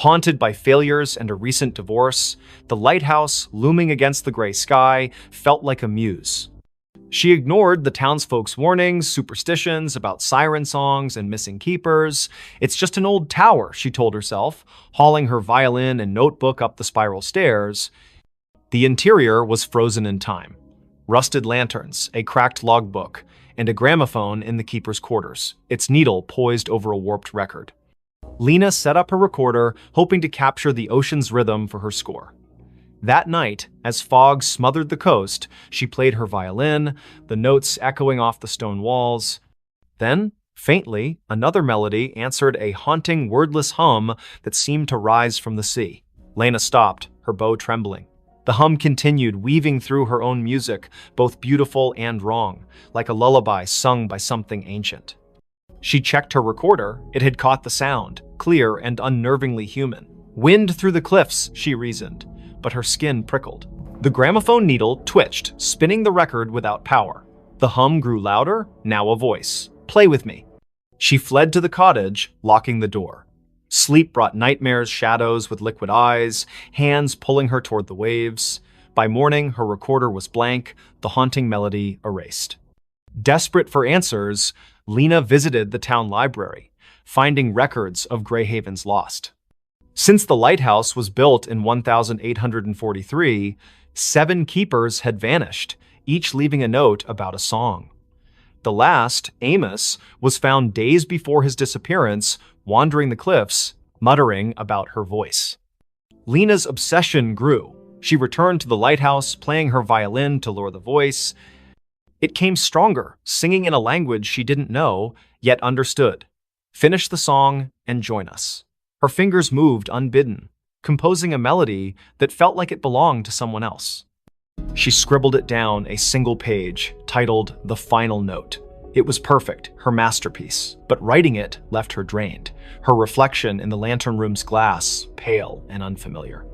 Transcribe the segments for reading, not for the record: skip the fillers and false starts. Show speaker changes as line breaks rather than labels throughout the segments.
Haunted by failures and a recent divorce, the lighthouse, looming against the gray sky, felt like a muse. She ignored the townsfolk's warnings, superstitions about siren songs and missing keepers. It's just an old tower, she told herself, hauling her violin and notebook up the spiral stairs. The interior was frozen in time. Rusted lanterns, a cracked logbook, and a gramophone in the keeper's quarters, its needle poised over a warped record. Lena set up her recorder, hoping to capture the ocean's rhythm for her score. That night, as fog smothered the coast, she played her violin, the notes echoing off the stone walls. Then, faintly, another melody answered a haunting, wordless hum that seemed to rise from the sea. Lena stopped, her bow trembling. The hum continued, weaving through her own music, both beautiful and wrong, like a lullaby sung by something ancient. She checked her recorder. It had caught the sound, clear and unnervingly human. Wind through the cliffs, she reasoned, but her skin prickled. The gramophone needle twitched, spinning the record without power. The hum grew louder, now a voice. "Play with me." She fled to the cottage, locking the door. Sleep brought nightmares, shadows with liquid eyes, hands pulling her toward the waves. By morning, her recorder was blank, the haunting melody erased. Desperate for answers, Lena visited the town library, finding records of Greyhaven's lost. Since the lighthouse was built in 1843, 7 keepers had vanished, each leaving a note about a song. The last, Amos, was found days before his disappearance, wandering the cliffs, muttering about her voice. Lena's obsession grew. She returned to the lighthouse, playing her violin to lure the voice. It came stronger, singing in a language she didn't know, yet understood. Finish the song and join us. Her fingers moved unbidden, composing a melody that felt like it belonged to someone else. She scribbled it down, a single page, titled The Final Note. It was perfect, her masterpiece, but writing it left her drained, her reflection in the lantern room's glass pale and unfamiliar.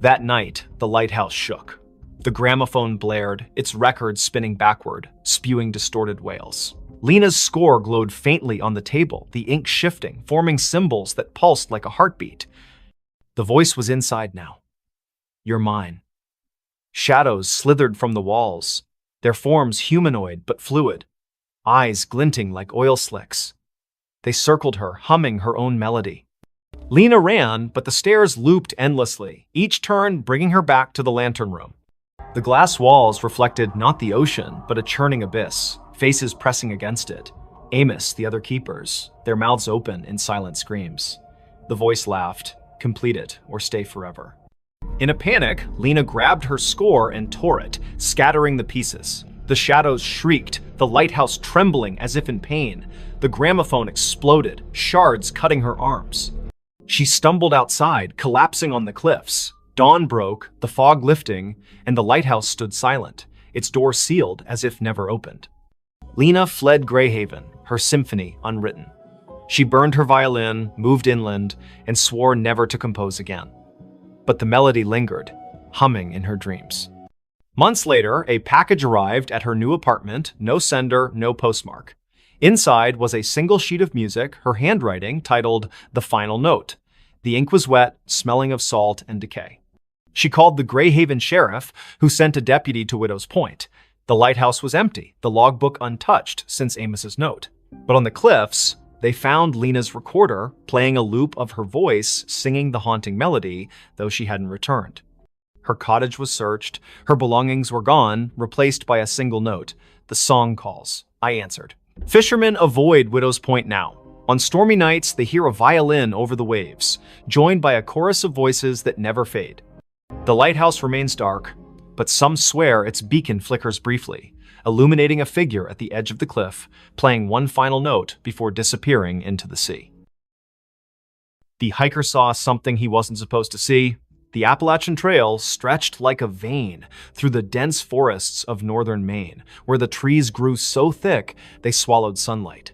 That night, the lighthouse shook. The gramophone blared, its record spinning backward, spewing distorted wails. Lena's score glowed faintly on the table, the ink shifting, forming symbols that pulsed like a heartbeat. The voice was inside now. "You're mine." Shadows slithered from the walls, their forms humanoid but fluid, eyes glinting like oil slicks. They circled her, humming her own melody. Lena ran, but the stairs looped endlessly, each turn bringing her back to the lantern room. The glass walls reflected not the ocean, but a churning abyss, faces pressing against it. Amos, the other keepers, their mouths open in silent screams. The voice laughed, "Complete it, or stay forever." In a panic, Lena grabbed her score and tore it, scattering the pieces. The shadows shrieked, the lighthouse trembling as if in pain. The gramophone exploded, shards cutting her arms. She stumbled outside, collapsing on the cliffs. Dawn broke, the fog lifting, and the lighthouse stood silent, its door sealed as if never opened. Lena fled Greyhaven, her symphony unwritten. She burned her violin, moved inland, and swore never to compose again. But the melody lingered, humming in her dreams. Months later, a package arrived at her new apartment, no sender, no postmark. Inside was a single sheet of music, her handwriting titled The Final Note. The ink was wet, smelling of salt and decay. She called the Greyhaven sheriff, who sent a deputy to Widow's Point. The lighthouse was empty, the logbook untouched since Amos's note. But on the cliffs, they found Lena's recorder, playing a loop of her voice singing the haunting melody, though she hadn't returned. Her cottage was searched, her belongings were gone, replaced by a single note. "The song calls," I answered. Fishermen avoid Widow's Point now. On stormy nights, they hear a violin over the waves, joined by a chorus of voices that never fade. The lighthouse remains dark, but some swear its beacon flickers briefly, illuminating a figure at the edge of the cliff, playing one final note before disappearing into the sea. The hiker saw something he wasn't supposed to see. The Appalachian Trail stretched like a vein through the dense forests of northern Maine, where the trees grew so thick they swallowed sunlight.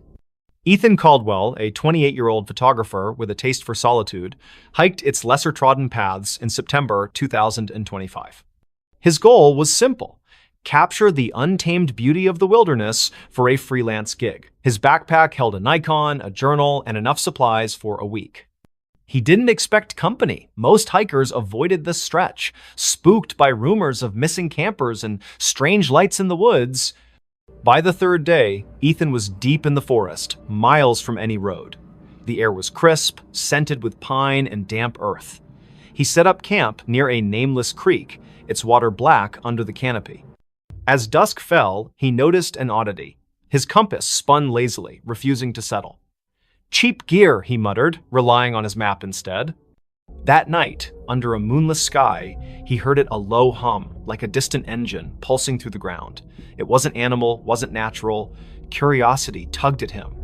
Ethan Caldwell, a 28-year-old photographer with a taste for solitude, hiked its lesser-trodden paths in September 2025. His goal was simple: capture the untamed beauty of the wilderness for a freelance gig. His backpack held a Nikon, a journal, and enough supplies for a week. He didn't expect company. Most hikers avoided this stretch, spooked by rumors of missing campers and strange lights in the woods. By the third day, Ethan was deep in the forest, miles from any road. The air was crisp, scented with pine and damp earth. He set up camp near a nameless creek, its water black under the canopy. As dusk fell, he noticed an oddity. His compass spun lazily, refusing to settle. "Cheap gear," he muttered, relying on his map instead. That night, under a moonless sky, he heard it a low hum, like a distant engine, pulsing through the ground. It wasn't animal, wasn't natural. Curiosity tugged at him.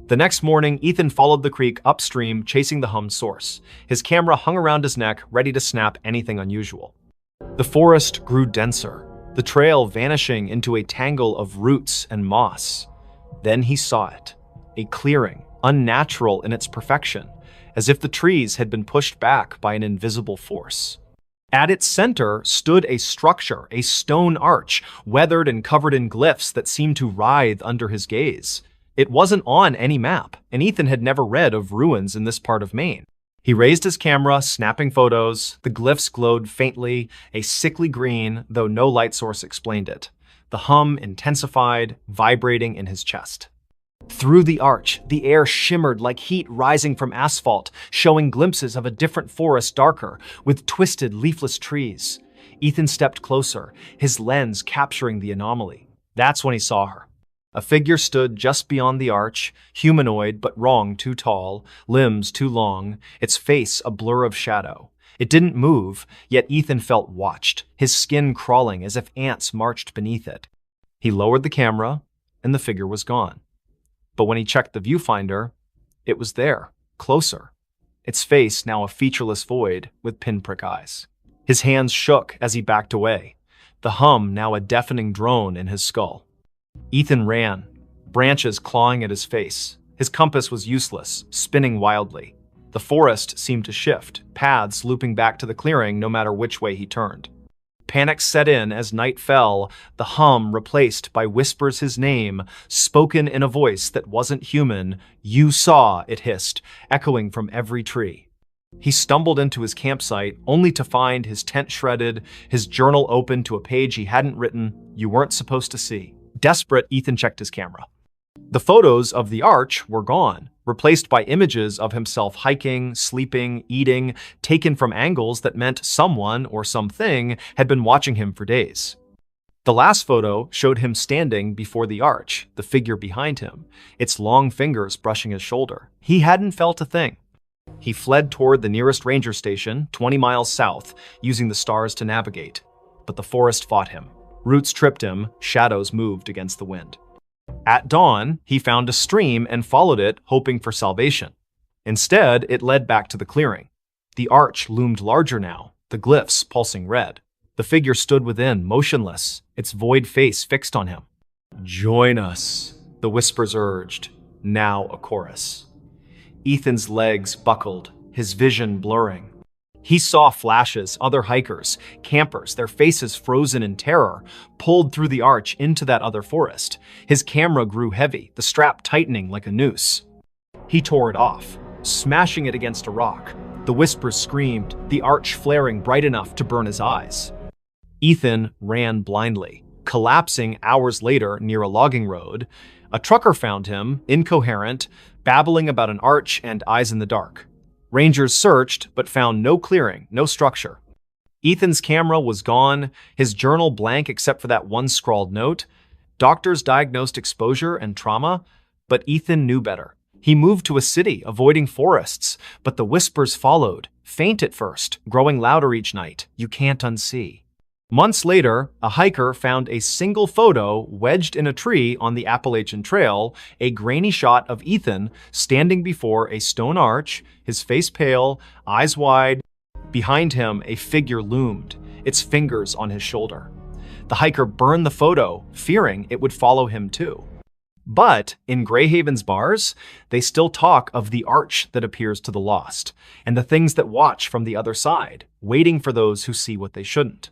The next morning, Ethan followed the creek upstream, chasing the hum's source. His camera hung around his neck, ready to snap anything unusual. The forest grew denser, the trail vanishing into a tangle of roots and moss. Then he saw it, a clearing, unnatural in its perfection, as if the trees had been pushed back by an invisible force. At its center stood a structure, a stone arch, weathered and covered in glyphs that seemed to writhe under his gaze. It wasn't on any map, and Ethan had never read of ruins in this part of Maine. He raised his camera, snapping photos. The glyphs glowed faintly, a sickly green, though no light source explained it. The hum intensified, vibrating in his chest. Through the arch, the air shimmered like heat rising from asphalt, showing glimpses of a different forest darker, with twisted, leafless trees. Ethan stepped closer, his lens capturing the anomaly. That's when he saw her. A figure stood just beyond the arch, humanoid but wrong, too tall, limbs too long, its face a blur of shadow. It didn't move, yet Ethan felt watched, his skin crawling as if ants marched beneath it. He lowered the camera, and the figure was gone. But when he checked the viewfinder, it was there, closer. Its face now a featureless void with pinprick eyes. His hands shook as he backed away, the hum now a deafening drone in his skull. Ethan ran, branches clawing at his face. His compass was useless, spinning wildly. The forest seemed to shift, paths looping back to the clearing no matter which way he turned. Panic set in as night fell, the hum replaced by whispers his name, spoken in a voice that wasn't human. "You saw," it hissed, echoing from every tree. He stumbled into his campsite, only to find his tent shredded, his journal open to a page he hadn't written, you weren't supposed to see. Desperate, Ethan checked his camera. The photos of the arch were gone, replaced by images of himself hiking, sleeping, eating, taken from angles that meant someone or something had been watching him for days. The last photo showed him standing before the arch, the figure behind him, its long fingers brushing his shoulder. He hadn't felt a thing. He fled toward the nearest ranger station, 20 miles south, using the stars to navigate. But the forest fought him. Roots tripped him, shadows moved against the wind. At dawn, he found a stream and followed it, hoping for salvation. Instead, it led back to the clearing. The arch loomed larger now, the glyphs pulsing red. The figure stood within, motionless, its void face fixed on him. "Join us," the whispers urged, now a chorus. Ethan's legs buckled, his vision blurring. He saw flashes, other hikers, campers, their faces frozen in terror, pulled through the arch into that other forest. His camera grew heavy, the strap tightening like a noose. He tore it off, smashing it against a rock. The whispers screamed, the arch flaring bright enough to burn his eyes. Ethan ran blindly, collapsing hours later near a logging road. A trucker found him, incoherent, babbling about an arch and eyes in the dark. Rangers searched, but found no clearing, no structure. Ethan's camera was gone, his journal blank except for that one scrawled note. Doctors diagnosed exposure and trauma, but Ethan knew better. He moved to a city, avoiding forests, but the whispers followed, faint at first, growing louder each night. You can't unsee. Months later, a hiker found a single photo wedged in a tree on the Appalachian Trail, a grainy shot of Ethan standing before a stone arch, his face pale, eyes wide. Behind him, a figure loomed, its fingers on his shoulder. The hiker burned the photo, fearing it would follow him too. But in Greyhaven's bars, they still talk of the arch that appears to the lost, and the things that watch from the other side, waiting for those who see what they shouldn't.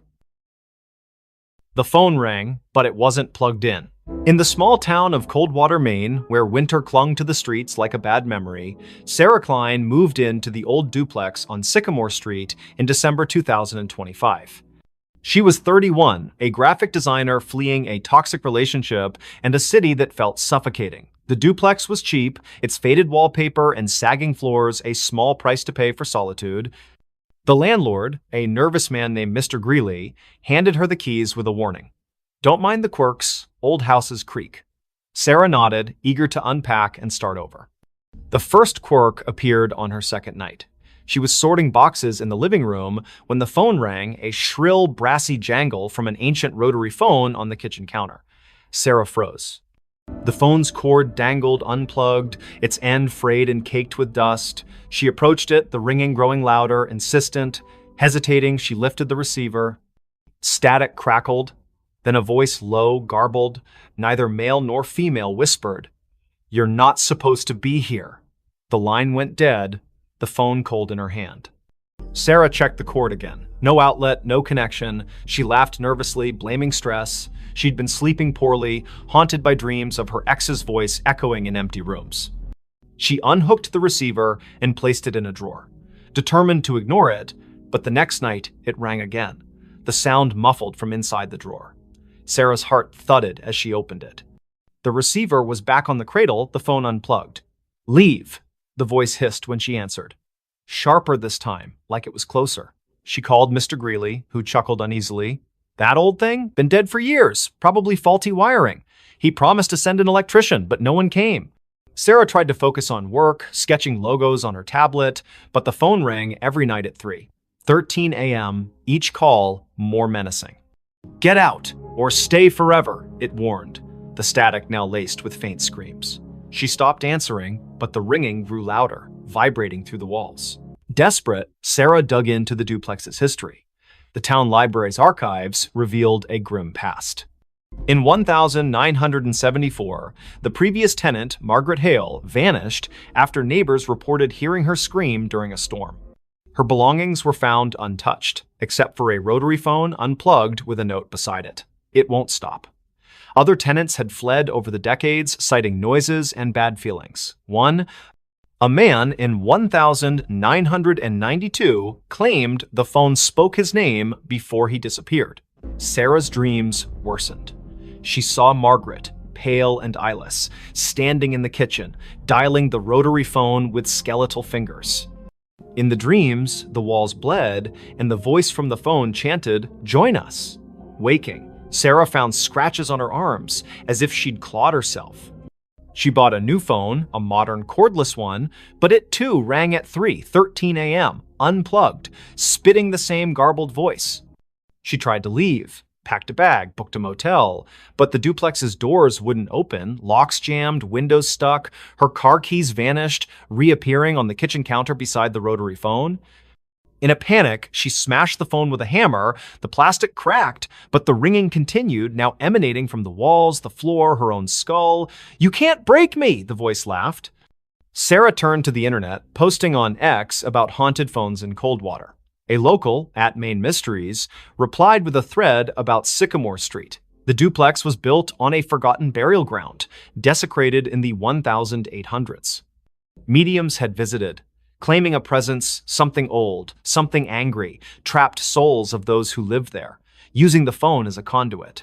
The phone rang, but it wasn't plugged in. In the small town of Coldwater, Maine, where winter clung to the streets like a bad memory, Sarah Klein moved into the old duplex on Sycamore Street in December 2025. She was 31, a graphic designer fleeing a toxic relationship and a city that felt suffocating. The duplex was cheap, its faded wallpaper and sagging floors a small price to pay for solitude. The landlord, a nervous man named Mr. Greeley, handed her the keys with a warning. "Don't mind the quirks, old houses creak." Sarah nodded, eager to unpack and start over. The first quirk appeared on her second night. She was sorting boxes in the living room when the phone rang, a shrill, brassy jangle from an ancient rotary phone on the kitchen counter. Sarah froze. The phone's cord dangled unplugged, its end frayed and caked with dust. She approached it, the ringing growing louder, insistent. Hesitating, she lifted the receiver. Static crackled. Then a voice, low, garbled, neither male nor female, whispered, "You're not supposed to be here." The line went dead, the phone cold in her hand. Sarah checked the cord again. No outlet, no connection. She laughed nervously, blaming stress. She'd been sleeping poorly, haunted by dreams of her ex's voice echoing in empty rooms. She unhooked the receiver and placed it in a drawer, determined to ignore it, but the next night it rang again, the sound muffled from inside the drawer. Sarah's heart thudded as she opened it. The receiver was back on the cradle, the phone unplugged. "Leave," the voice hissed when she answered. Sharper this time, like it was closer. She called Mr. Greeley, who chuckled uneasily. "That old thing? Been dead for years. Probably faulty wiring. He promised to send an electrician, but no one came." Sarah tried to focus on work, sketching logos on her tablet, but the phone rang every night at 3:13 a.m., each call more menacing. "Get out, or stay forever," it warned, the static now laced with faint screams. She stopped answering, but the ringing grew louder, vibrating through the walls. Desperate, Sarah dug into the duplex's history. The town library's archives revealed a grim past. In 1974, the previous tenant, Margaret Hale, vanished after neighbors reported hearing her scream during a storm. Her belongings were found untouched, except for a rotary phone unplugged with a note beside it. "It won't stop." Other tenants had fled over the decades, citing noises and bad feelings. A man in 1992 claimed the phone spoke his name before he disappeared. Sarah's dreams worsened. She saw Margaret, pale and eyeless, standing in the kitchen, dialing the rotary phone with skeletal fingers. In the dreams, the walls bled, and the voice from the phone chanted, "Join us." Waking, Sarah found scratches on her arms, as if she'd clawed herself. She bought a new phone, a modern cordless one, but it too rang at 3:13 a.m., unplugged, spitting the same garbled voice. She tried to leave, packed a bag, booked a motel, but the duplex's doors wouldn't open, locks jammed, windows stuck, her car keys vanished, reappearing on the kitchen counter beside the rotary phone. In a panic, she smashed the phone with a hammer. The plastic cracked, but the ringing continued, now emanating from the walls, the floor, her own skull. "You can't break me," the voice laughed. Sarah turned to the internet, posting on X about haunted phones in Coldwater. A local, @MainMysteries, replied with a thread about Sycamore Street. The duplex was built on a forgotten burial ground, desecrated in the 1800s. Mediums had visited, claiming a presence, something old, something angry, trapped souls of those who lived there, using the phone as a conduit.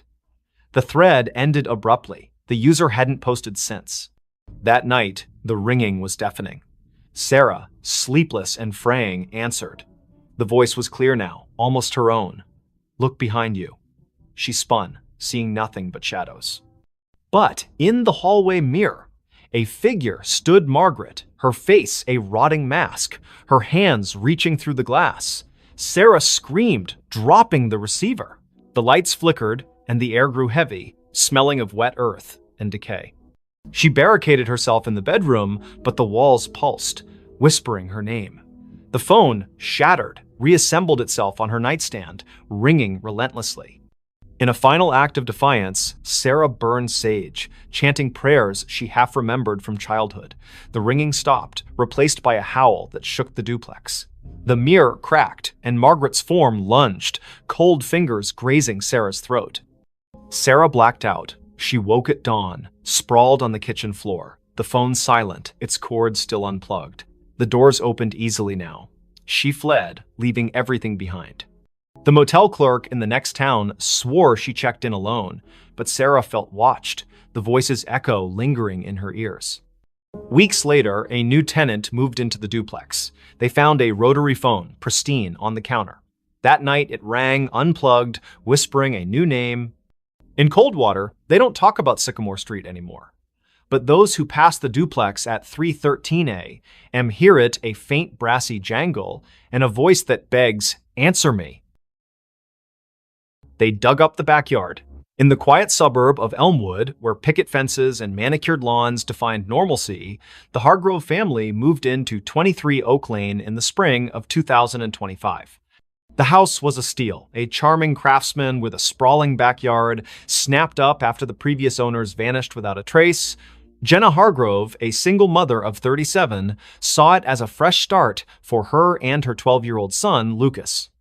The thread ended abruptly. The user hadn't posted since. That night, the ringing was deafening. Sarah, sleepless and fraying, answered. The voice was clear now, almost her own. "Look behind you." She spun, seeing nothing but shadows. But in the hallway mirror, a figure stood Margaret, her face a rotting mask, her hands reaching through the glass. Sarah screamed, dropping the receiver. The lights flickered, and the air grew heavy, smelling of wet earth and decay. She barricaded herself in the bedroom, but the walls pulsed, whispering her name. The phone, shattered, reassembled itself on her nightstand, ringing relentlessly. In a final act of defiance, Sarah burned sage, chanting prayers she half remembered from childhood. The ringing stopped, replaced by a howl that shook the duplex. The mirror cracked, and Margaret's form lunged, cold fingers grazing Sarah's throat. Sarah blacked out, She woke at dawn, sprawled on the kitchen floor. The phone silent, its cord still unplugged. The doors opened easily now. She fled, leaving everything behind. The motel clerk in the next town swore she checked in alone, but Sarah felt watched, the voices echo lingering in her ears. Weeks later, a new tenant moved into the duplex. They found a rotary phone, pristine, on the counter. That night, it rang, unplugged, whispering a new name. In Coldwater, they don't talk about Sycamore Street anymore. But those who pass the duplex at 313 A.M. hear it, a faint brassy jangle, and a voice that begs, "Answer me." They dug up the backyard. In the quiet suburb of Elmwood, where picket fences and manicured lawns defined normalcy, the Hargrove family moved into 23 Oak Lane in the spring of 2025. The house was a steal, a charming craftsman with a sprawling backyard, snapped up after the previous owners vanished without a trace. Jenna Hargrove, a single mother of 37, saw it as a fresh start for her and her 12-year-old son, Lucas.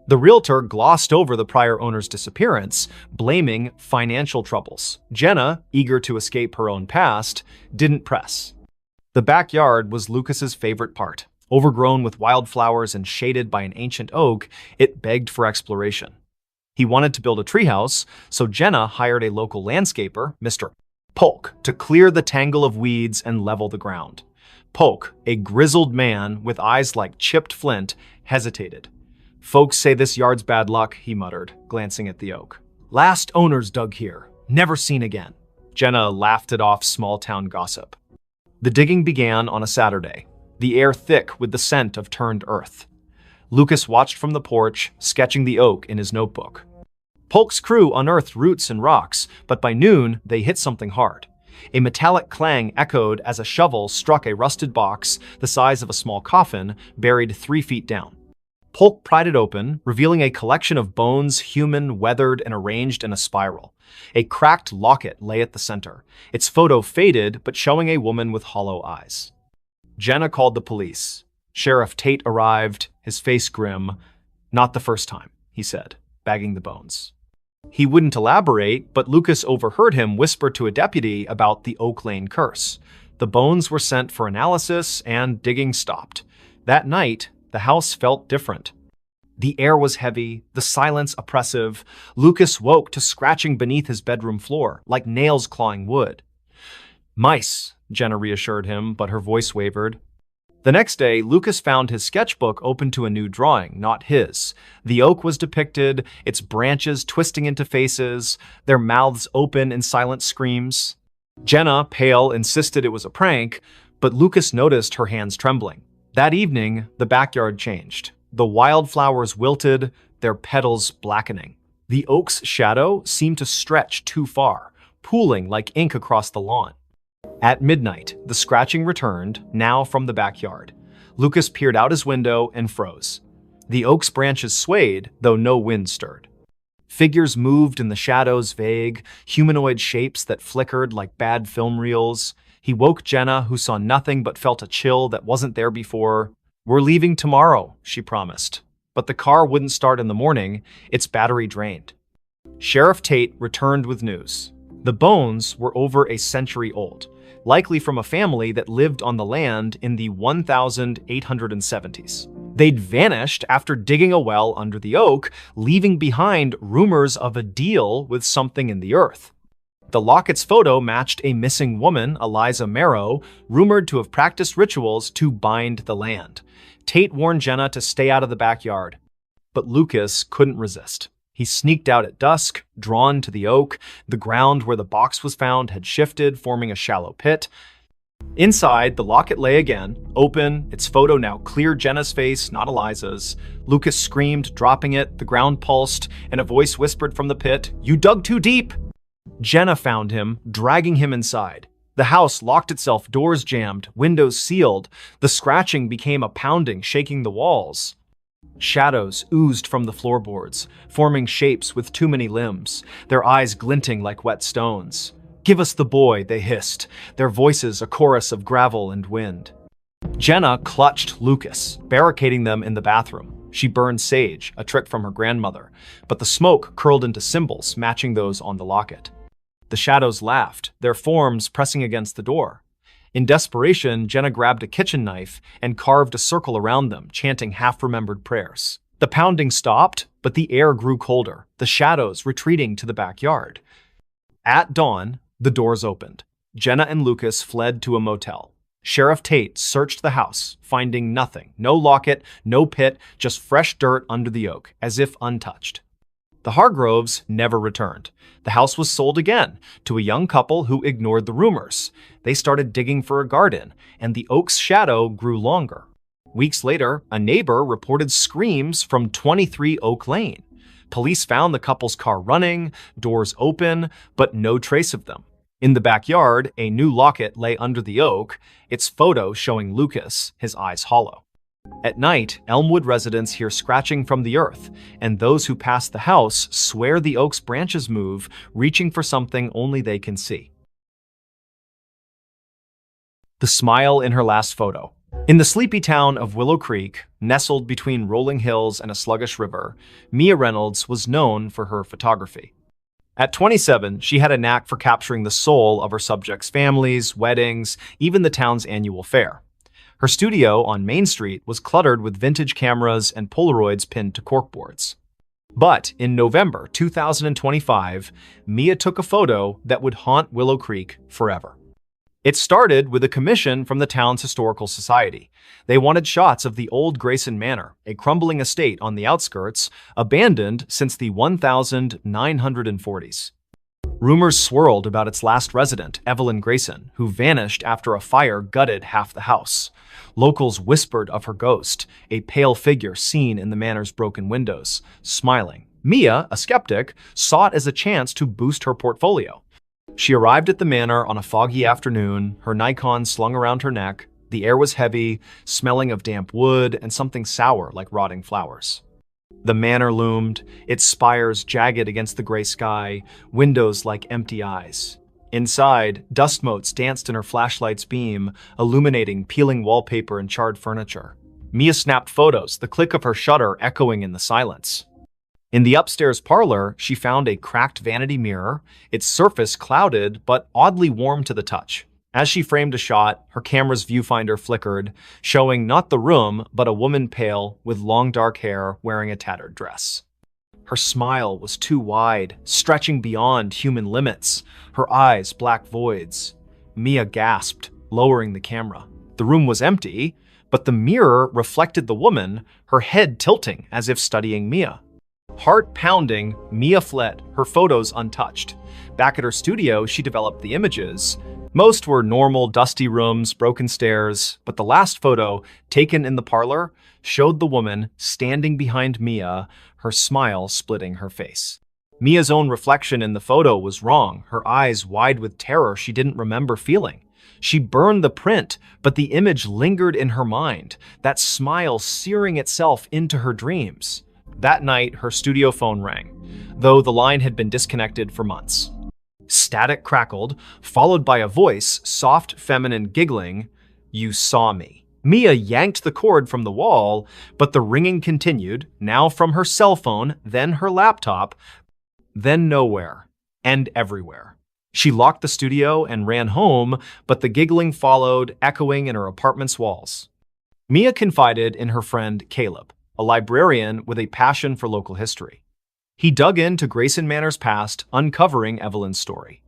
The realtor glossed over the prior owner's disappearance, blaming financial troubles. Jenna, eager to escape her own past, didn't press. The backyard was Lucas's favorite part. Overgrown with wildflowers and shaded by an ancient oak, it begged for exploration. He wanted to build a treehouse, so Jenna hired a local landscaper, Mr. Polk, to clear the tangle of weeds and level the ground. Polk, a grizzled man with eyes like chipped flint, hesitated. "Folks say this yard's bad luck," he muttered, glancing at the oak. "Last owners dug here. Never seen again." Jenna laughed it off small-town gossip. The digging began on a Saturday, the air thick with the scent of turned earth. Lucas watched from the porch, sketching the oak in his notebook. Polk's crew unearthed roots and rocks, but by noon, they hit something hard. A metallic clang echoed as a shovel struck a rusted box the size of a small coffin, buried 3 feet down. Polk pried it open, revealing a collection of bones, human, weathered, and arranged in a spiral. A cracked locket lay at the center, its photo faded but showing a woman with hollow eyes. Jenna called the police. Sheriff Tate arrived, his face grim. "Not the first time," he said, bagging the bones. He wouldn't elaborate, but Lucas overheard him whisper to a deputy about the Oak Lane curse. The bones were sent for analysis, and digging stopped. That night, the house felt different. The air was heavy, the silence oppressive. Lucas woke to scratching beneath his bedroom floor, like nails clawing wood. "Mice," Jenna reassured him, but her voice wavered. The next day, Lucas found his sketchbook open to a new drawing, not his. The oak was depicted, its branches twisting into faces, their mouths open in silent screams. Jenna, pale, insisted it was a prank, but Lucas noticed her hands trembling. That evening, the backyard changed. The wildflowers wilted, their petals blackening. The oak's shadow seemed to stretch too far, pooling like ink across the lawn. At midnight, the scratching returned, now from the backyard. Lucas peered out his window and froze. The oak's branches swayed, though no wind stirred. Figures moved in the shadows, vague, humanoid shapes that flickered like bad film reels. He woke Jenna, who saw nothing but felt a chill that wasn't there before. "We're leaving tomorrow," she promised. But the car wouldn't start in the morning, its battery drained. Sheriff Tate returned with news. The bones were over a century old, likely from a family that lived on the land in the 1870s. They'd vanished after digging a well under the oak, leaving behind rumors of a deal with something in the earth. The locket's photo matched a missing woman, Eliza Marrow, rumored to have practiced rituals to bind the land. Tate warned Jenna to stay out of the backyard, but Lucas couldn't resist. He sneaked out at dusk, drawn to the oak. The ground where the box was found had shifted, forming a shallow pit. Inside, the locket lay again, open, its photo now clear Jenna's face, not Eliza's. Lucas screamed, dropping it, the ground pulsed, and a voice whispered from the pit, "You dug too deep!" Jenna found him, dragging him inside. The house locked itself, doors jammed, windows sealed. The scratching became a pounding, shaking the walls. Shadows oozed from the floorboards, forming shapes with too many limbs, their eyes glinting like wet stones. "Give us the boy," they hissed, their voices a chorus of gravel and wind. Jenna clutched Lucas, barricading them in the bathroom. She burned sage, a trick from her grandmother, but the smoke curled into symbols matching those on the locket. The shadows laughed, their forms pressing against the door. In desperation, Jenna grabbed a kitchen knife and carved a circle around them, chanting half-remembered prayers. The pounding stopped, but the air grew colder, the shadows retreating to the backyard. At dawn, the doors opened. Jenna and Lucas fled to a motel. Sheriff Tate searched the house, finding nothing. No locket, no pit, just fresh dirt under the oak, as if untouched. The Hargroves never returned. The house was sold again to a young couple who ignored the rumors. They started digging for a garden, and the oak's shadow grew longer. Weeks later, a neighbor reported screams from 23 Oak Lane. Police found the couple's car running, doors open, but no trace of them. In the backyard, a new locket lay under the oak, its photo showing Lucas, his eyes hollow. At night, Elmwood residents hear scratching from the earth, and those who pass the house swear the oak's branches move, reaching for something only they can see. The smile in her last photo. In the sleepy town of Willow Creek, nestled between rolling hills and a sluggish river, Mia Reynolds was known for her photography. At 27, she had a knack for capturing the soul of her subjects' families, weddings, even the town's annual fair. Her studio on Main Street was cluttered with vintage cameras and Polaroids pinned to corkboards. But in November 2025, Mia took a photo that would haunt Willow Creek forever. It started with a commission from the town's historical society. They wanted shots of the old Grayson Manor, a crumbling estate on the outskirts, abandoned since the 1940s. Rumors swirled about its last resident, Evelyn Grayson, who vanished after a fire gutted half the house. Locals whispered of her ghost, a pale figure seen in the manor's broken windows, smiling. Mia, a skeptic, saw it as a chance to boost her portfolio. She arrived at the manor on a foggy afternoon, her Nikon slung around her neck. The air was heavy, smelling of damp wood and something sour like rotting flowers. The manor loomed, its spires jagged against the gray sky, windows like empty eyes. Inside, dust motes danced in her flashlight's beam, illuminating peeling wallpaper and charred furniture. Mia snapped photos, the click of her shutter echoing in the silence. In the upstairs parlor, she found a cracked vanity mirror, its surface clouded but oddly warm to the touch. As she framed a shot, her camera's viewfinder flickered, showing not the room, but a woman pale, with long dark hair, wearing a tattered dress. Her smile was too wide, stretching beyond human limits, her eyes black voids. Mia gasped, lowering the camera. The room was empty, but the mirror reflected the woman, her head tilting as if studying Mia. Heart pounding, Mia fled, her photos untouched. Back at her studio, she developed the images. Most were normal, dusty rooms, broken stairs, but the last photo, taken in the parlor, showed the woman standing behind Mia, her smile splitting her face. Mia's own reflection in the photo was wrong, her eyes wide with terror she didn't remember feeling. She burned the print, but the image lingered in her mind, that smile searing itself into her dreams. That night, her studio phone rang, though the line had been disconnected for months. Static crackled, followed by a voice, soft, feminine, giggling, "You saw me." Mia yanked the cord from the wall, but the ringing continued, now from her cell phone, then her laptop, then nowhere, and everywhere. She locked the studio and ran home, but the giggling followed, echoing in her apartment's walls. Mia confided in her friend Caleb, a librarian with a passion for local history. He dug into Grayson Manor's past, uncovering Evelyn's story.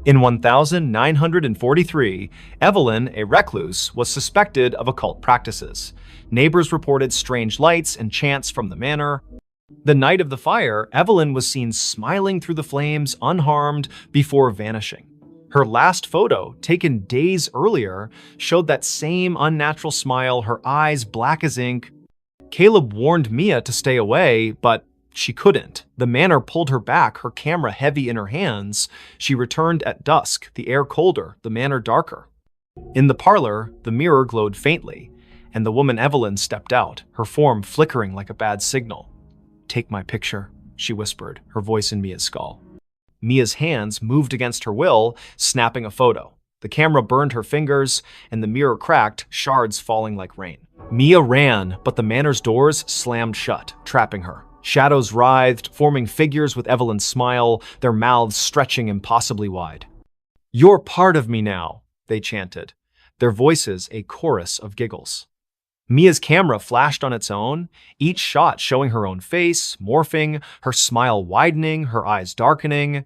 In 1943, Evelyn, a recluse, was suspected of occult practices. Neighbors reported strange lights and chants from the manor. The night of the fire, Evelyn was seen smiling through the flames, unharmed, before vanishing. Her last photo, taken days earlier, showed that same unnatural smile, her eyes black as ink. Caleb warned Mia to stay away, but she couldn't. The manor pulled her back, her camera heavy in her hands. She returned at dusk, the air colder, the manor darker. In the parlor, the mirror glowed faintly, and the woman Evelyn stepped out, her form flickering like a bad signal. "Take my picture," she whispered, her voice in Mia's skull. Mia's hands moved against her will, snapping a photo. The camera burned her fingers, and the mirror cracked, shards falling like rain. Mia ran, but the manor's doors slammed shut, trapping her. Shadows writhed, forming figures with Evelyn's smile, their mouths stretching impossibly wide. "You're part of me now," they chanted, their voices a chorus of giggles. Mia's camera flashed on its own, each shot showing her own face, morphing, her smile widening, her eyes darkening.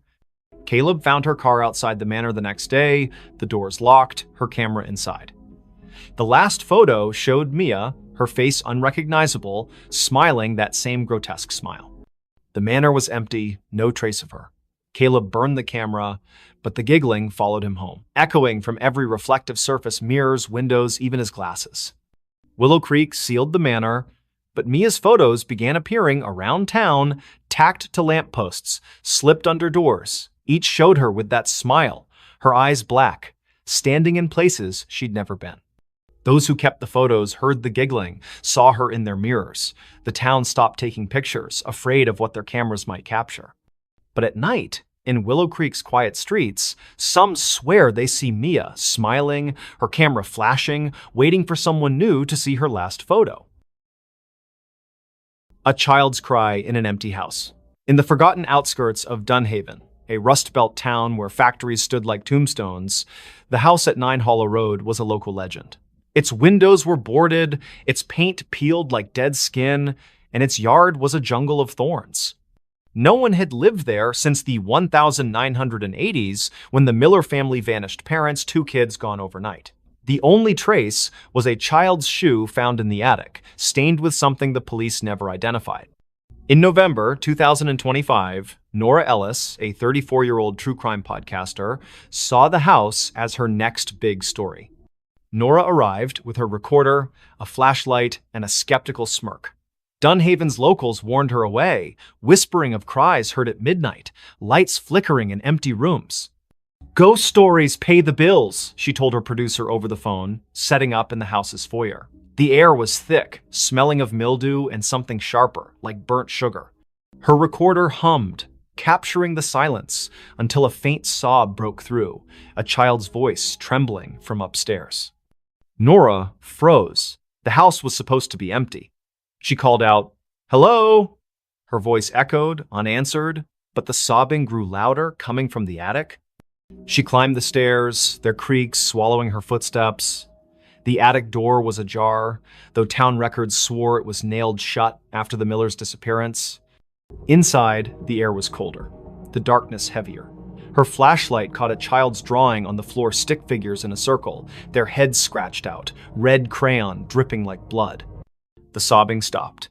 Caleb found her car outside the manor the next day, the doors locked, her camera inside. The last photo showed Mia, her face unrecognizable, smiling that same grotesque smile. The manor was empty, no trace of her. Caleb burned the camera, but the giggling followed him home, echoing from every reflective surface, mirrors, windows, even his glasses. Willow Creek sealed the manor, but Mia's photos began appearing around town, tacked to lampposts, slipped under doors. Each showed her with that smile, her eyes black, standing in places she'd never been. Those who kept the photos heard the giggling, saw her in their mirrors. The town stopped taking pictures, afraid of what their cameras might capture. But at night, in Willow Creek's quiet streets, some swear they see Mia smiling, her camera flashing, waiting for someone new to see her last photo. A child's cry in an empty house. In the forgotten outskirts of Dunhaven, a Rust Belt town where factories stood like tombstones, the house at 9 Hollow Road was a local legend. Its windows were boarded, its paint peeled like dead skin, and its yard was a jungle of thorns. No one had lived there since the 1980s, when the Miller family vanished, parents, 2 kids gone overnight. The only trace was a child's shoe found in the attic, stained with something the police never identified. In November 2025, Nora Ellis, a 34-year-old true crime podcaster, saw the house as her next big story. Nora arrived with her recorder, a flashlight, and a skeptical smirk. Dunhaven's locals warned her away, whispering of cries heard at midnight, lights flickering in empty rooms. "Ghost stories pay the bills," she told her producer over the phone, setting up in the house's foyer. The air was thick, smelling of mildew and something sharper, like burnt sugar. Her recorder hummed, capturing the silence until a faint sob broke through, a child's voice trembling from upstairs. Nora froze. The house was supposed to be empty. She called out, "Hello?" Her voice echoed, unanswered, but the sobbing grew louder, coming from the attic. She climbed the stairs, their creaks swallowing her footsteps. The attic door was ajar, though town records swore it was nailed shut after the Millers' disappearance. Inside, the air was colder, the darkness heavier. Her flashlight caught a child's drawing on the floor, stick figures in a circle, their heads scratched out, red crayon dripping like blood. The sobbing stopped.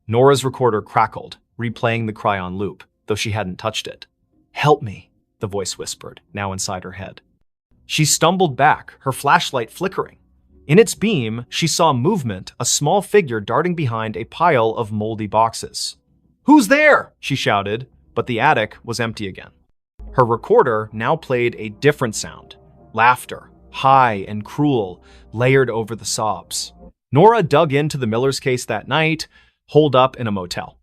Nora's recorder crackled, replaying the cry on loop, though she hadn't touched it. "Help me," the voice whispered, now inside her head. She stumbled back, her flashlight flickering. In its beam, she saw movement, a small figure darting behind a pile of moldy boxes. "Who's there?" she shouted, but the attic was empty again. Her recorder now played a different sound, laughter, high and cruel, layered over the sobs. Nora dug into the Millers' case that night, holed up in a motel.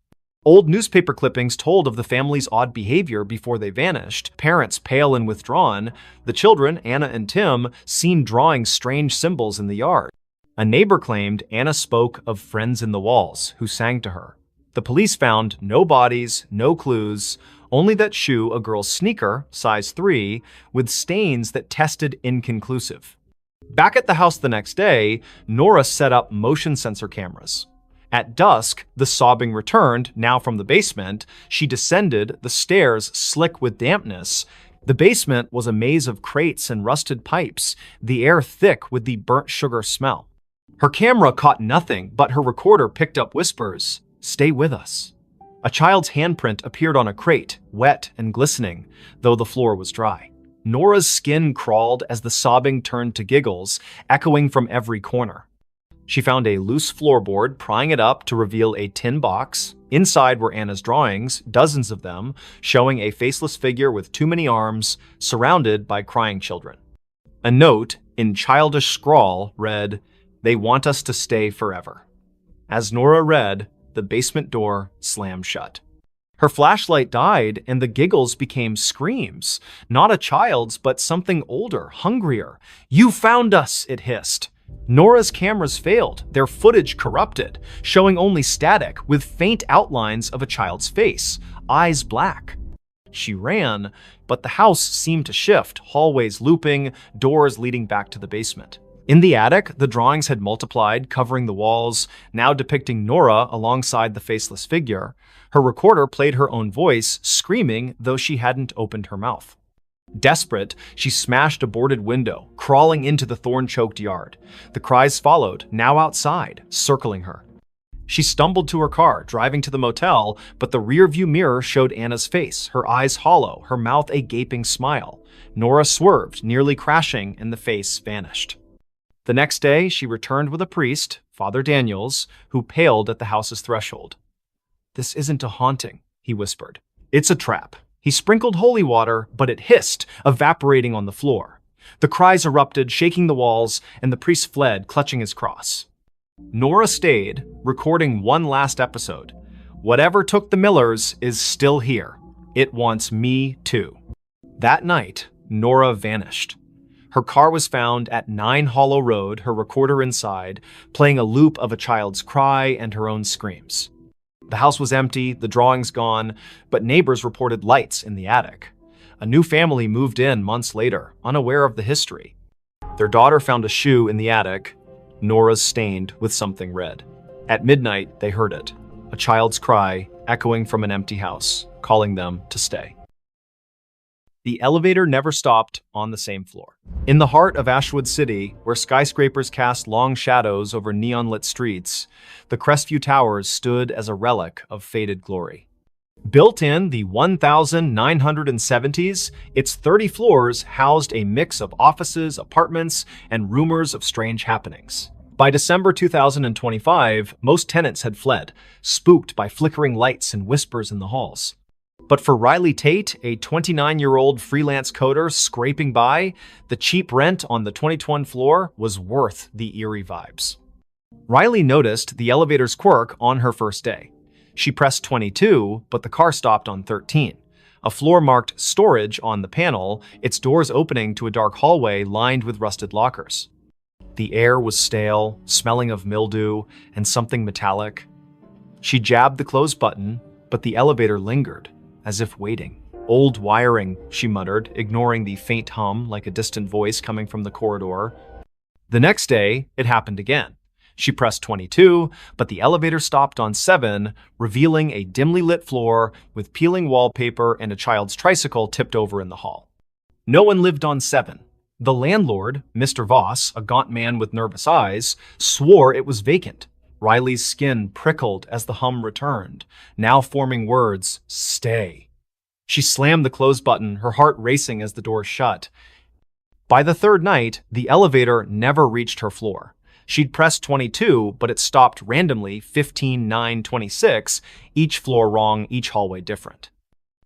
Old newspaper clippings told of the family's odd behavior before they vanished, parents pale and withdrawn, the children, Anna and Tim, seen drawing strange symbols in the yard. A neighbor claimed Anna spoke of friends in the walls who sang to her. The police found no bodies, no clues, only that shoe, a girl's sneaker, size 3, with stains that tested inconclusive. Back at the house the next day, Nora set up motion sensor cameras. At dusk, the sobbing returned, now from the basement. She descended, the stairs slick with dampness. The basement was a maze of crates and rusted pipes, the air thick with the burnt sugar smell. Her camera caught nothing, but her recorder picked up whispers. "Stay with us." A child's handprint appeared on a crate, wet and glistening, though the floor was dry. Nora's skin crawled as the sobbing turned to giggles, echoing from every corner. She found a loose floorboard, prying it up to reveal a tin box. Inside were Anna's drawings, dozens of them, showing a faceless figure with too many arms, surrounded by crying children. A note, in childish scrawl, read, "They want us to stay forever." As Nora read, the basement door slammed shut. Her flashlight died, and the giggles became screams. Not a child's, but something older, hungrier. "You found us," it hissed. Nora's cameras failed, their footage corrupted, showing only static with faint outlines of a child's face, eyes black. She ran, but the house seemed to shift, hallways looping, doors leading back to the basement. In the attic, the drawings had multiplied, covering the walls, now depicting Nora alongside the faceless figure. Her recorder played her own voice, screaming, though she hadn't opened her mouth. Desperate, she smashed a boarded window, crawling into the thorn-choked yard. The cries followed, now outside, circling her. She stumbled to her car, driving to the motel, but the rearview mirror showed Anna's face, her eyes hollow, her mouth a gaping smile. Nora swerved, nearly crashing, and the face vanished. The next day, she returned with a priest, Father Daniels, who paled at the house's threshold. "This isn't a haunting," he whispered. "It's a trap." He sprinkled holy water, but it hissed, evaporating on the floor. The cries erupted, shaking the walls, and the priest fled, clutching his cross. Nora stayed, recording one last episode. "Whatever took the Millers is still here. It wants me too." That night, Nora vanished. Her car was found at 9 Hollow Road, her recorder inside, playing a loop of a child's cry and her own screams. The house was empty, the drawings gone, but neighbors reported lights in the attic. A new family moved in months later, unaware of the history. Their daughter found a shoe in the attic, Nora's stained with something red. At midnight, they heard it, a child's cry echoing from an empty house, calling them to stay. The elevator never stopped on the same floor. In the heart of Ashwood City, where skyscrapers cast long shadows over neon-lit streets, the Crestview Towers stood as a relic of faded glory. Built in the 1970s, its 30 floors housed a mix of offices, apartments, and rumors of strange happenings. By December 2025, most tenants had fled, spooked by flickering lights and whispers in the halls. But for Riley Tate, a 29-year-old freelance coder scraping by, the cheap rent on the 22nd floor was worth the eerie vibes. Riley noticed the elevator's quirk on her first day. She pressed 22, but the car stopped on 13. A floor marked storage on the panel, its doors opening to a dark hallway lined with rusted lockers. The air was stale, smelling of mildew and something metallic. She jabbed the close button, but the elevator lingered, as if waiting. "Old wiring," she muttered, ignoring the faint hum like a distant voice coming from the corridor. The next day, it happened again. She pressed 22, but the elevator stopped on 7, revealing a dimly lit floor with peeling wallpaper and a child's tricycle tipped over in the hall. No one lived on 7. The landlord, Mr. Voss, a gaunt man with nervous eyes, swore it was vacant. Riley's skin prickled as the hum returned, now forming words, "Stay." She slammed the close button, her heart racing as the door shut. By the third night, the elevator never reached her floor. She'd pressed 22, but it stopped randomly 15, 9, 26, each floor wrong, each hallway different.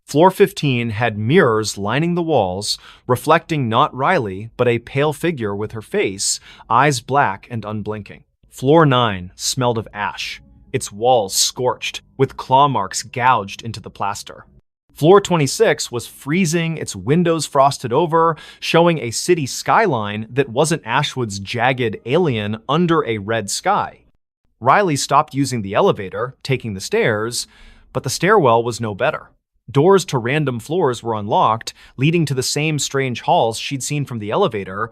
Floor 15 had mirrors lining the walls, reflecting not Riley, but a pale figure with her face, eyes black and unblinking. Floor 9 smelled of ash, its walls scorched, with claw marks gouged into the plaster. Floor 26 was freezing, its windows frosted over, showing a city skyline that wasn't Ashwood's jagged alien under a red sky. Riley stopped using the elevator, taking the stairs, but the stairwell was no better. Doors to random floors were unlocked, leading to the same strange halls she'd seen from the elevator.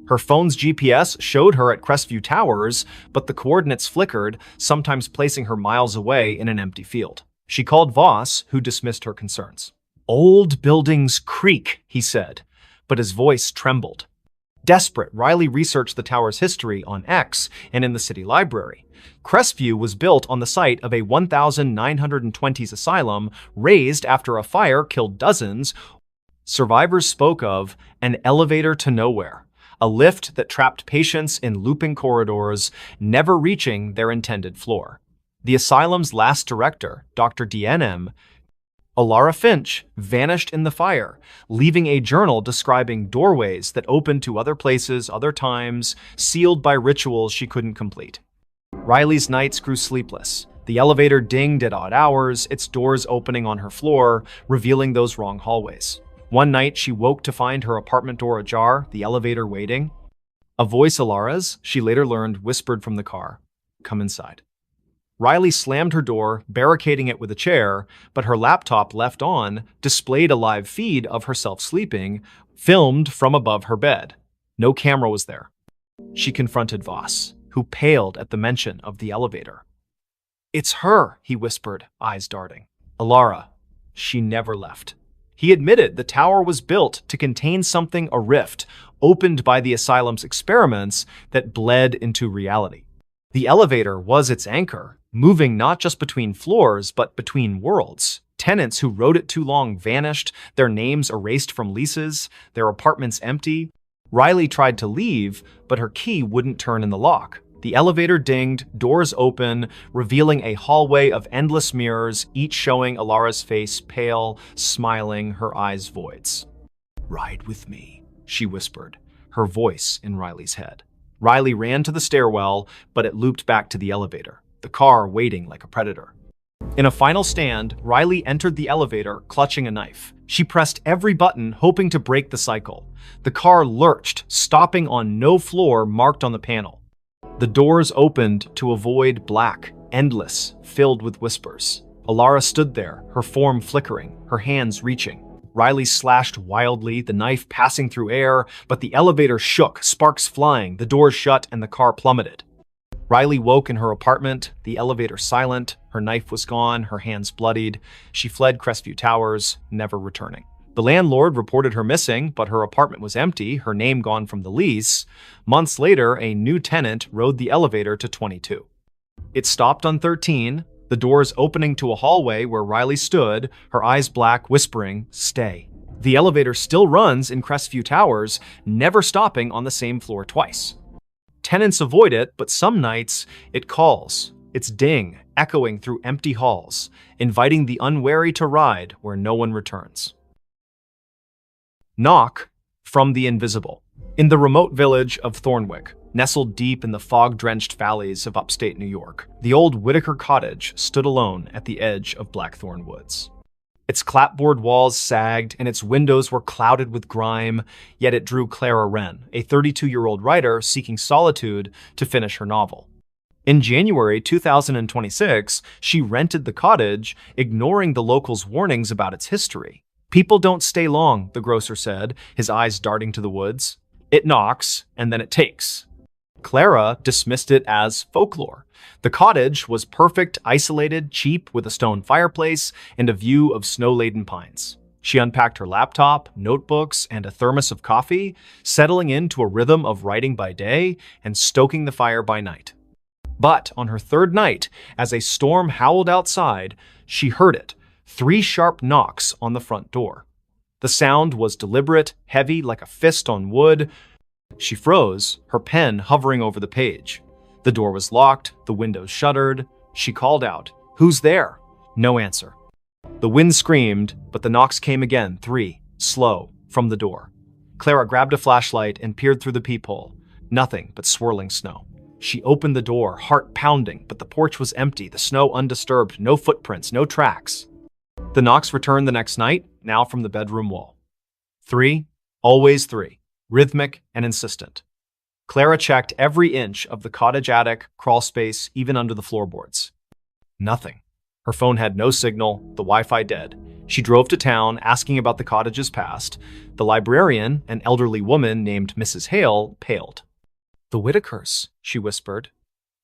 Her phone's GPS showed her at Crestview Towers, but the coordinates flickered, sometimes placing her miles away in an empty field. She called Voss, who dismissed her concerns. "Old buildings creak," he said, but his voice trembled. Desperate, Riley researched the tower's history on X and in the city library. Crestview was built on the site of a 1920s asylum, razed after a fire killed dozens. Survivors spoke of an elevator to nowhere, a lift that trapped patients in looping corridors, never reaching their intended floor. The asylum's last director, Dr. DNM, Alara Finch, vanished in the fire, leaving a journal describing doorways that opened to other places, other times, sealed by rituals she couldn't complete. Riley's nights grew sleepless. The elevator dinged at odd hours, its doors opening on her floor, revealing those wrong hallways. One night, she woke to find her apartment door ajar, the elevator waiting. A voice Alara's, she later learned, whispered from the car, "Come inside." Riley slammed her door, barricading it with a chair, but her laptop, left on, displayed a live feed of herself sleeping, filmed from above her bed. No camera was there. She confronted Voss, who paled at the mention of the elevator. "It's her," he whispered, eyes darting. "Alara, she never left." He admitted the tower was built to contain something, a rift, opened by the asylum's experiments that bled into reality. The elevator was its anchor, moving not just between floors, but between worlds. Tenants who rode it too long vanished, their names erased from leases, their apartments empty. Riley tried to leave, but her key wouldn't turn in the lock. The elevator dinged, doors open, revealing a hallway of endless mirrors, each showing Alara's face, pale, smiling, her eyes voids. "Ride with me," she whispered, her voice in Riley's head. Riley ran to the stairwell, but it looped back to the elevator, the car waiting like a predator. In a final stand, Riley entered the elevator, clutching a knife. She pressed every button, hoping to break the cycle. The car lurched, stopping on no floor marked on the panel. The doors opened to a void black, endless, filled with whispers. Alara stood there, her form flickering, her hands reaching. Riley slashed wildly, the knife passing through air, but the elevator shook, sparks flying, the doors shut, and the car plummeted. Riley woke in her apartment, the elevator silent, her knife was gone, her hands bloodied. She fled Crestview Towers, never returning. The landlord reported her missing, but her apartment was empty, her name gone from the lease. Months later, a new tenant rode the elevator to 22. It stopped on 13, the doors opening to a hallway where Riley stood, her eyes black, whispering, "Stay." The elevator still runs in Crestview Towers, never stopping on the same floor twice. Tenants avoid it, but some nights it calls, its ding echoing through empty halls, inviting the unwary to ride where no one returns. Knock from the invisible. In the remote village of Thornwick, nestled deep in the fog-drenched valleys of upstate New York, the old Whitaker cottage stood alone at the edge of Blackthorn Woods. Its clapboard walls sagged, and its windows were clouded with grime, yet it drew Clara Wren, a 32-year-old writer seeking solitude to finish her novel. In January 2026, she rented the cottage, ignoring the locals' warnings about its history. "People don't stay long," the grocer said, his eyes darting to the woods. "It knocks, and then it takes." Clara dismissed it as folklore. The cottage was perfect, isolated, cheap, with a stone fireplace and a view of snow-laden pines. She unpacked her laptop, notebooks, and a thermos of coffee, settling into a rhythm of writing by day and stoking the fire by night. But on her third night, as a storm howled outside, she heard it, 3 sharp knocks on the front door. The sound was deliberate, heavy like a fist on wood. She froze, her pen hovering over the page. The door was locked, the windows shuttered. She called out, "Who's there?" No answer. The wind screamed, but the knocks came again, 3, slow, from the door. Clara grabbed a flashlight and peered through the peephole. Nothing but swirling snow. She opened the door, heart pounding, but the porch was empty, the snow undisturbed, no footprints, no tracks. The knocks returned the next night, now from the bedroom wall. 3, always 3, rhythmic and insistent. Clara checked every inch of the cottage attic, crawl space, even under the floorboards. Nothing. Her phone had no signal, the Wi-Fi dead. She drove to town, asking about the cottage's past. The librarian, an elderly woman named Mrs. Hale, paled. "The Whitakers," she whispered.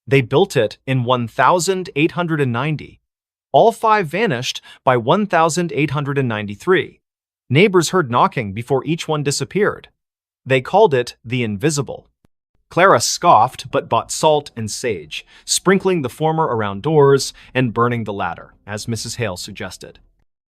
"They built it in 1890. All 5 vanished by 1893. Neighbors heard knocking before each one disappeared. They called it the Invisible." Clara scoffed but bought salt and sage, sprinkling the former around doors and burning the latter, as Mrs. Hale suggested.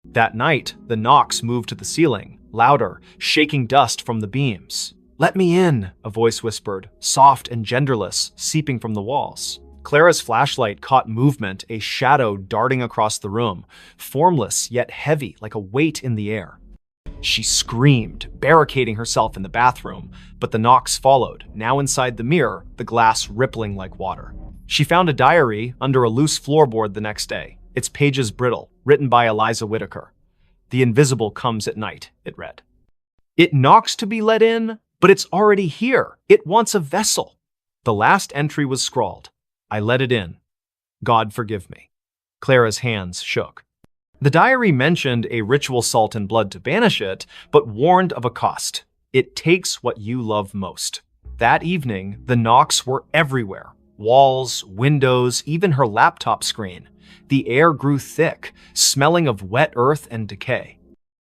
That night, the knocks moved to the ceiling, louder, shaking dust from the beams. "Let me in," a voice whispered, soft and genderless, seeping from the walls. Clara's flashlight caught movement, a shadow darting across the room, formless yet heavy like a weight in the air. She screamed, barricading herself in the bathroom, but the knocks followed, now inside the mirror, the glass rippling like water. She found a diary under a loose floorboard the next day, its pages brittle, written by Eliza Whitaker. "The invisible comes at night," it read. "It knocks to be let in, But it's already here. It wants a vessel. The last entry was scrawled. I let it in. God forgive me. Clara's hands shook. The diary mentioned a ritual salt and blood to banish it, but warned of a cost. It takes what you love most. That evening, the knocks were everywhere. Walls, windows, even her laptop screen. The air grew thick, smelling of wet earth and decay.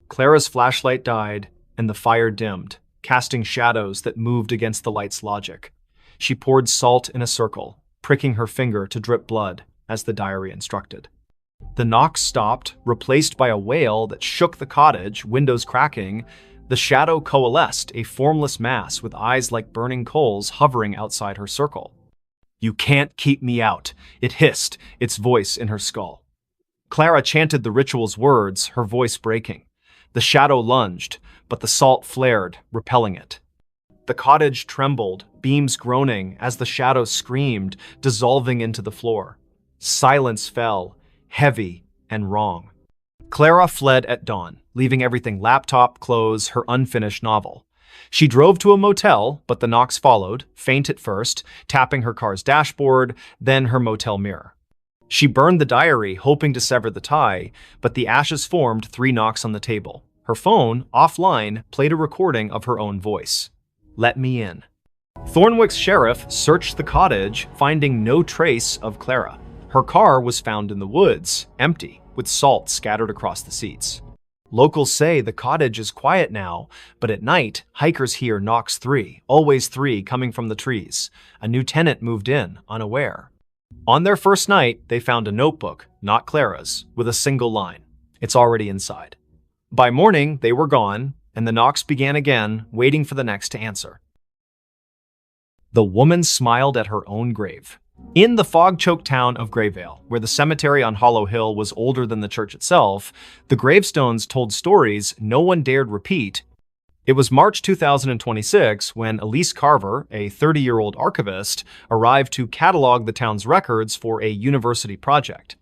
Clara's flashlight died, and the fire dimmed, casting shadows that moved against the light's logic. She poured salt in a circle, pricking her finger to drip blood, as the diary instructed. The knocks stopped, replaced by a wail that shook the cottage, windows cracking. The shadow coalesced, a formless mass with eyes like burning coals hovering outside her circle. You can't keep me out, it hissed, its voice in her skull. Clara chanted the ritual's words, her voice breaking. The shadow lunged, but the salt flared, repelling it. The cottage trembled, beams groaning as the shadow screamed, dissolving into the floor. Silence fell, heavy and wrong. Clara fled at dawn, leaving everything laptop, clothes, her unfinished novel. She drove to a motel, but the knocks followed, faint at first, tapping her car's dashboard, then her motel mirror. She burned the diary, hoping to sever the tie, but the ashes formed 3 knocks on the table. Her phone, offline, played a recording of her own voice. Let me in. Thornwick's sheriff searched the cottage, finding no trace of Clara. Her car was found in the woods, empty, with salt scattered across the seats. Locals say the cottage is quiet now, but at night, hikers hear knocks 3, always 3 coming from the trees. A new tenant moved in, unaware. On their first night, they found a notebook, not Clara's, with a single line. It's already inside. By morning, they were gone, and the knocks began again, waiting for the next to answer. The woman smiled at her own grave. In the fog-choked town of Grayvale, where the cemetery on Hollow Hill was older than the church itself, the gravestones told stories no one dared repeat. It was March 2026 when Elise Carver, a 30-year-old archivist, arrived to catalog the town's records for a university project.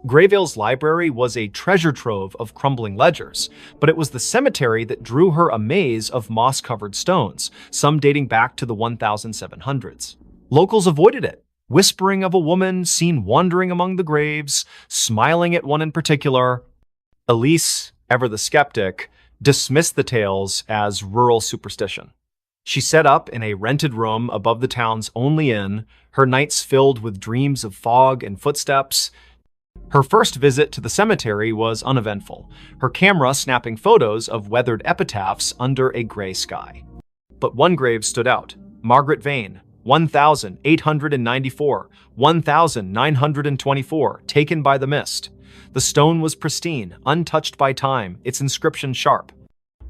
Grayvale's library was a treasure trove of crumbling ledgers, but it was the cemetery that drew her a maze of moss-covered stones, some dating back to the 1700s. Locals avoided it, whispering of a woman seen wandering among the graves, smiling at one in particular. Elise, ever the skeptic, dismissed the tales as rural superstition. She set up in a rented room above the town's only inn, her nights filled with dreams of fog and footsteps. Her first visit to the cemetery was uneventful, her camera snapping photos of weathered epitaphs under a gray sky. But one grave stood out, Margaret Vane, 1,894, 1,924, taken by the mist. The stone was pristine, untouched by time, its inscription sharp.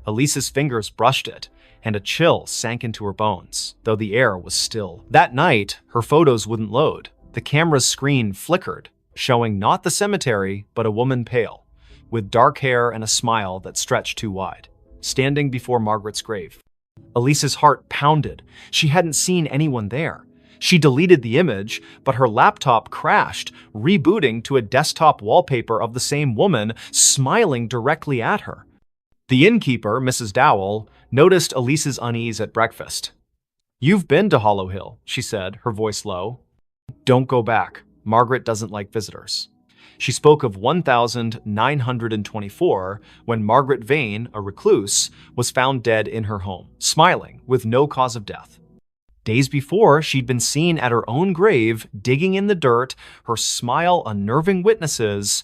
Elise's fingers brushed it, and a chill sank into her bones, though the air was still. That night, her photos wouldn't load. The camera's screen flickered, showing not the cemetery, but a woman pale, with dark hair and a smile that stretched too wide, standing before Margaret's grave. Elise's heart pounded. She hadn't seen anyone there. She deleted the image, but her laptop crashed, rebooting to a desktop wallpaper of the same woman smiling directly at her. The innkeeper, Mrs. Dowell, noticed Elise's unease at breakfast. "You've been to Hollow Hill," she said, her voice low. "Don't go back. Margaret doesn't like visitors." She spoke of 1,924 when Margaret Vane, a recluse, was found dead in her home, smiling, with no cause of death. Days before, she'd been seen at her own grave, digging in the dirt, her smile unnerving witnesses.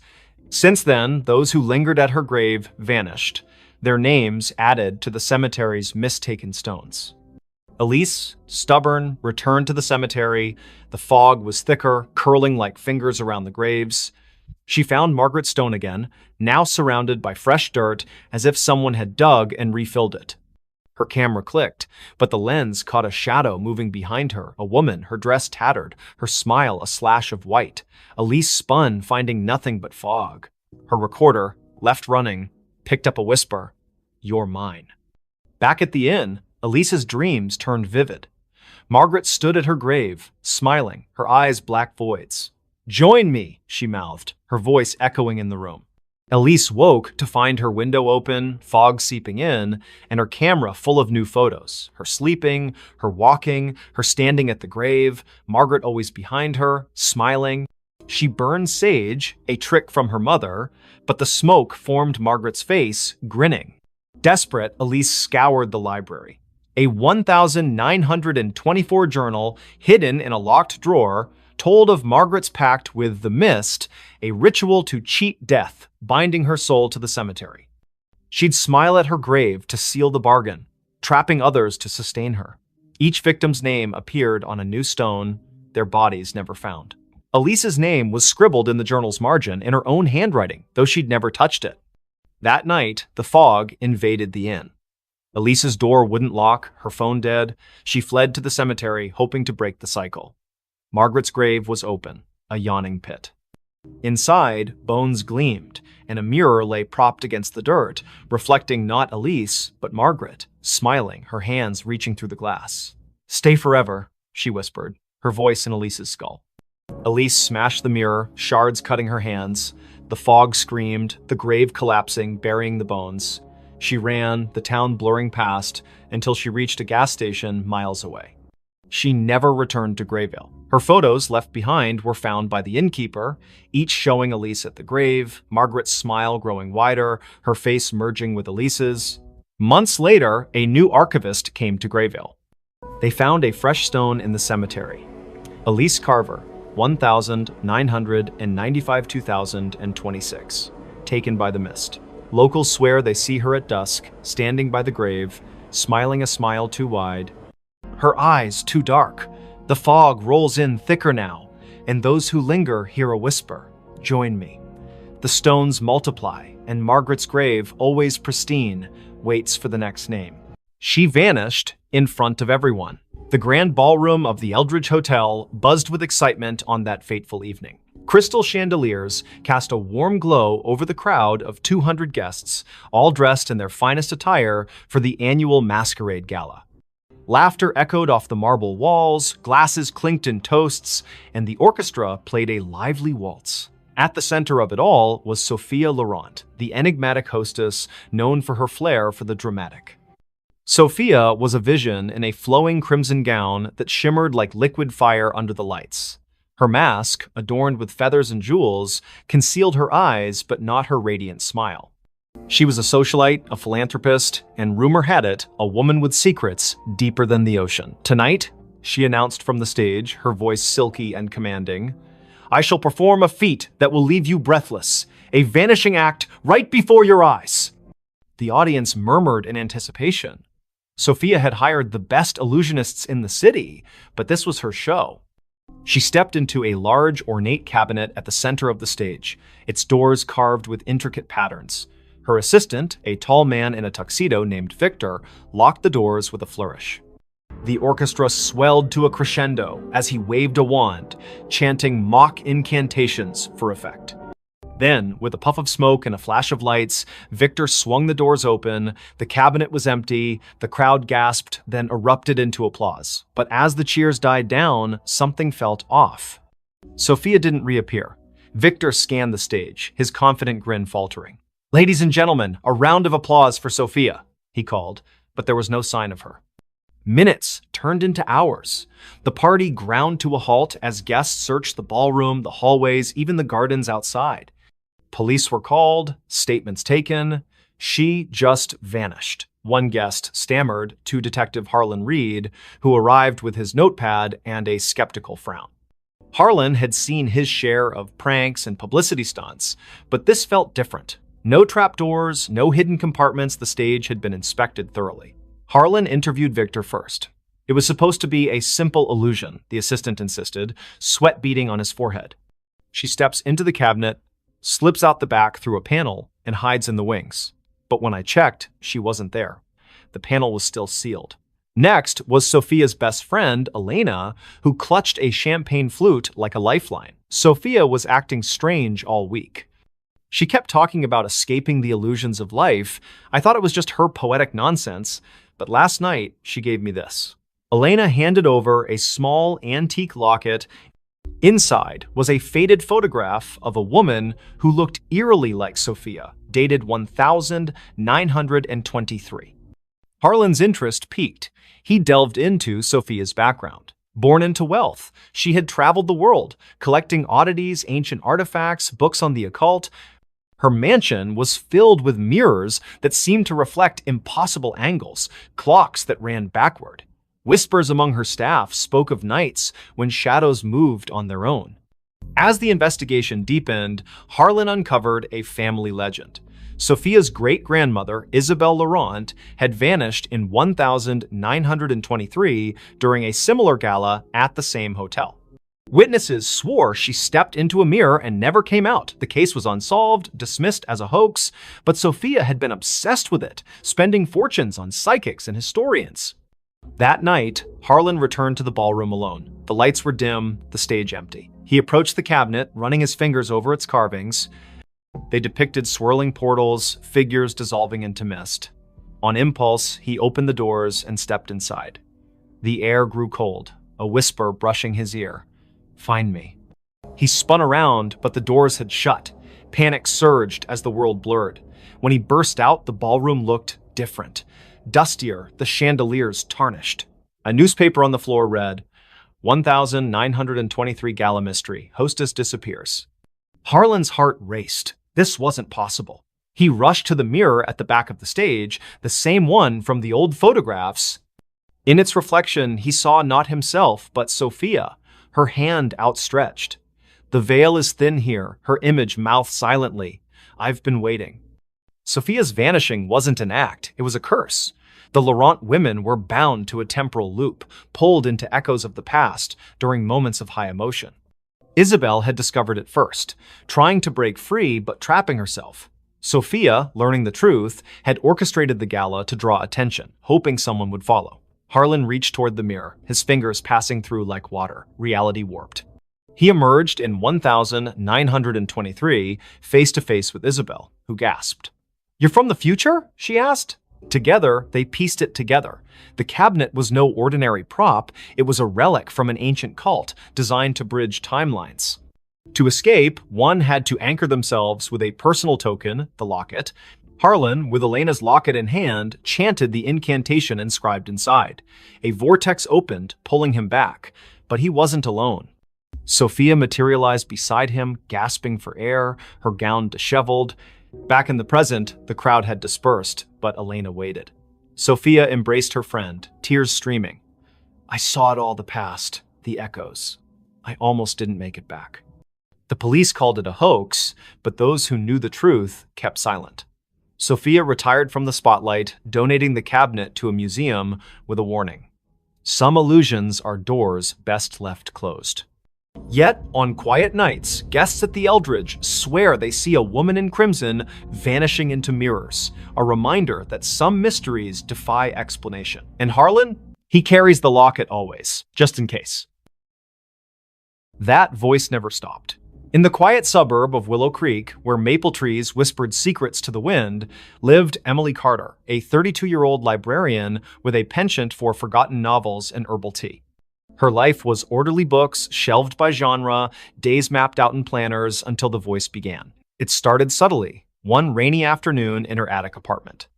Since then, those who lingered at her grave vanished, their names added to the cemetery's mistaken stones. Elise, stubborn, returned to the cemetery. The fog was thicker, curling like fingers around the graves. She found Margaret's stone again, now surrounded by fresh dirt, as if someone had dug and refilled it. Her camera clicked, but the lens caught a shadow moving behind her, a woman, her dress tattered, her smile a slash of white. Elise spun, finding nothing but fog. Her recorder, left running, picked up a whisper, "You're mine." Back at the inn, Elise's dreams turned vivid. Margaret stood at her grave, smiling, her eyes black voids. "Join me," she mouthed, her voice echoing in the room. Elise woke to find her window open, fog seeping in, and her camera full of new photos. Her sleeping, her walking, her standing at the grave, Margaret always behind her, smiling. She burned sage, a trick from her mother, but the smoke formed Margaret's face, grinning. Desperate, Elise scoured the library. A 1924 journal, hidden in a locked drawer, told of Margaret's pact with the mist, a ritual to cheat death, binding her soul to the cemetery. She'd smile at her grave to seal the bargain, trapping others to sustain her. Each victim's name appeared on a new stone, their bodies never found. Elise's name was scribbled in the journal's margin in her own handwriting, though she'd never touched it. That night, the fog invaded the inn. Elise's door wouldn't lock, her phone dead. She fled to the cemetery, hoping to break the cycle. Margaret's grave was open, a yawning pit. Inside, bones gleamed, and a mirror lay propped against the dirt, reflecting not Elise, but Margaret, smiling, her hands reaching through the glass. "Stay forever," she whispered, her voice in Elise's skull. Elise smashed the mirror, shards cutting her hands. The fog screamed, the grave collapsing, burying the bones. She ran, the town blurring past, until she reached a gas station miles away. She never returned to Grayville. Her photos left behind were found by the innkeeper, each showing Elise at the grave, Margaret's smile growing wider, her face merging with Elise's. Months later, a new archivist came to Grayville. They found a fresh stone in the cemetery. Elise Carver, 1995-2026, taken by the mist. Locals swear they see her at dusk, standing by the grave, smiling a smile too wide. Her eyes too dark. The fog rolls in thicker now, and those who linger hear a whisper, "Join me." The stones multiply, and Margaret's grave, always pristine, waits for the next name. She vanished in front of everyone. The grand ballroom of the Eldridge Hotel buzzed with excitement on that fateful evening. Crystal chandeliers cast a warm glow over the crowd of 200 guests, all dressed in their finest attire for the annual masquerade gala. Laughter echoed off the marble walls, glasses clinked in toasts, and the orchestra played a lively waltz. At the center of it all was Sophia Laurent, the enigmatic hostess known for her flair for the dramatic. Sophia was a vision in a flowing crimson gown that shimmered like liquid fire under the lights. Her mask, adorned with feathers and jewels, concealed her eyes but not her radiant smile. She was a socialite, a philanthropist, and rumor had it, a woman with secrets deeper than the ocean. "Tonight," she announced from the stage, her voice silky and commanding, "I shall perform a feat that will leave you breathless, a vanishing act right before your eyes." The audience murmured in anticipation. Sophia had hired the best illusionists in the city, but this was her show. She stepped into a large, ornate cabinet at the center of the stage, its doors carved with intricate patterns. Her assistant, a tall man in a tuxedo named Victor, locked the doors with a flourish. The orchestra swelled to a crescendo as he waved a wand, chanting mock incantations for effect. Then, with a puff of smoke and a flash of lights, Victor swung the doors open. The cabinet was empty, the crowd gasped, then erupted into applause. But as the cheers died down, something felt off. Sophia didn't reappear. Victor scanned the stage, his confident grin faltering. "Ladies and gentlemen, a round of applause for Sophia," he called, but there was no sign of her. Minutes turned into hours. The party ground to a halt as guests searched the ballroom, the hallways, even the gardens outside. Police were called, statements taken. She just vanished. One guest stammered to Detective Harlan Reed, who arrived with his notepad and a skeptical frown. Harlan had seen his share of pranks and publicity stunts, but this felt different. No trapdoors, no hidden compartments, the stage had been inspected thoroughly. Harlan interviewed Victor first. It was supposed to be a simple illusion, the assistant insisted, sweat beading on his forehead. She steps into the cabinet, slips out the back through a panel, and hides in the wings. But when I checked, she wasn't there. The panel was still sealed. Next was Sophia's best friend, Elena, who clutched a champagne flute like a lifeline. Sophia was acting strange all week. She kept talking about escaping the illusions of life. I thought it was just her poetic nonsense, but last night she gave me this. Elena handed over a small antique locket Inside was a faded photograph of a woman who looked eerily like Sophia, dated 1923. Harlan's interest peaked. He delved into Sophia's background. Born into wealth, she had traveled the world, collecting oddities, ancient artifacts, books on the occult. Her mansion was filled with mirrors that seemed to reflect impossible angles, clocks that ran backward. Whispers among her staff spoke of nights when shadows moved on their own. As the investigation deepened, Harlan uncovered a family legend. Sophia's great-grandmother, Isabel Laurent, had vanished in 1923 during a similar gala at the same hotel. Witnesses swore she stepped into a mirror and never came out. The case was unsolved, dismissed as a hoax, but Sophia had been obsessed with it, spending fortunes on psychics and historians. That night, Harlan returned to the ballroom alone. The lights were dim, the stage empty. He approached the cabinet, running his fingers over its carvings. They depicted swirling portals, figures dissolving into mist. On impulse, he opened the doors and stepped inside. The air grew cold, a whisper brushing his ear. "Find me." He spun around, but the doors had shut. Panic surged as the world blurred. When he burst out, the ballroom looked different. Dustier, the chandeliers tarnished. A newspaper on the floor read, 1923 Gala Mystery, Hostess Disappears. Harlan's heart raced. This wasn't possible. He rushed to the mirror at the back of the stage, the same one from the old photographs. In its reflection, he saw not himself, but Sophia, her hand outstretched. "The veil is thin here," her image mouthed silently. "I've been waiting." Sophia's vanishing wasn't an act, it was a curse. The Laurent women were bound to a temporal loop, pulled into echoes of the past during moments of high emotion. Isabel had discovered it first, trying to break free but trapping herself. Sophia, learning the truth, had orchestrated the gala to draw attention, hoping someone would follow. Harlan reached toward the mirror, his fingers passing through like water, reality warped. He emerged in 1923, face to face with Isabel, who gasped. "You're from the future?" she asked. Together, they pieced it together. The cabinet was no ordinary prop, it was a relic from an ancient cult designed to bridge timelines. To escape, one had to anchor themselves with a personal token, the locket. Harlan, with Elena's locket in hand, chanted the incantation inscribed inside. A vortex opened, pulling him back, but he wasn't alone. Sophia materialized beside him, gasping for air, her gown disheveled. Back in the present, the crowd had dispersed, but Elena waited. Sophia embraced her friend, tears streaming. "I saw it all, the past, the echoes. I almost didn't make it back." The police called it a hoax, but those who knew the truth kept silent. Sophia retired from the spotlight, donating the cabinet to a museum with a warning. Some illusions are doors best left closed. Yet, on quiet nights, guests at the Eldridge swear they see a woman in crimson vanishing into mirrors, a reminder that some mysteries defy explanation. And Harlan? He carries the locket always, just in case. That voice never stopped. In the quiet suburb of Willow Creek, where maple trees whispered secrets to the wind, lived Emily Carter, a 32-year-old librarian with a penchant for forgotten novels and herbal tea. Her life was orderly books, shelved by genre, days mapped out in planners until the voice began. It started subtly, one rainy afternoon in her attic apartment.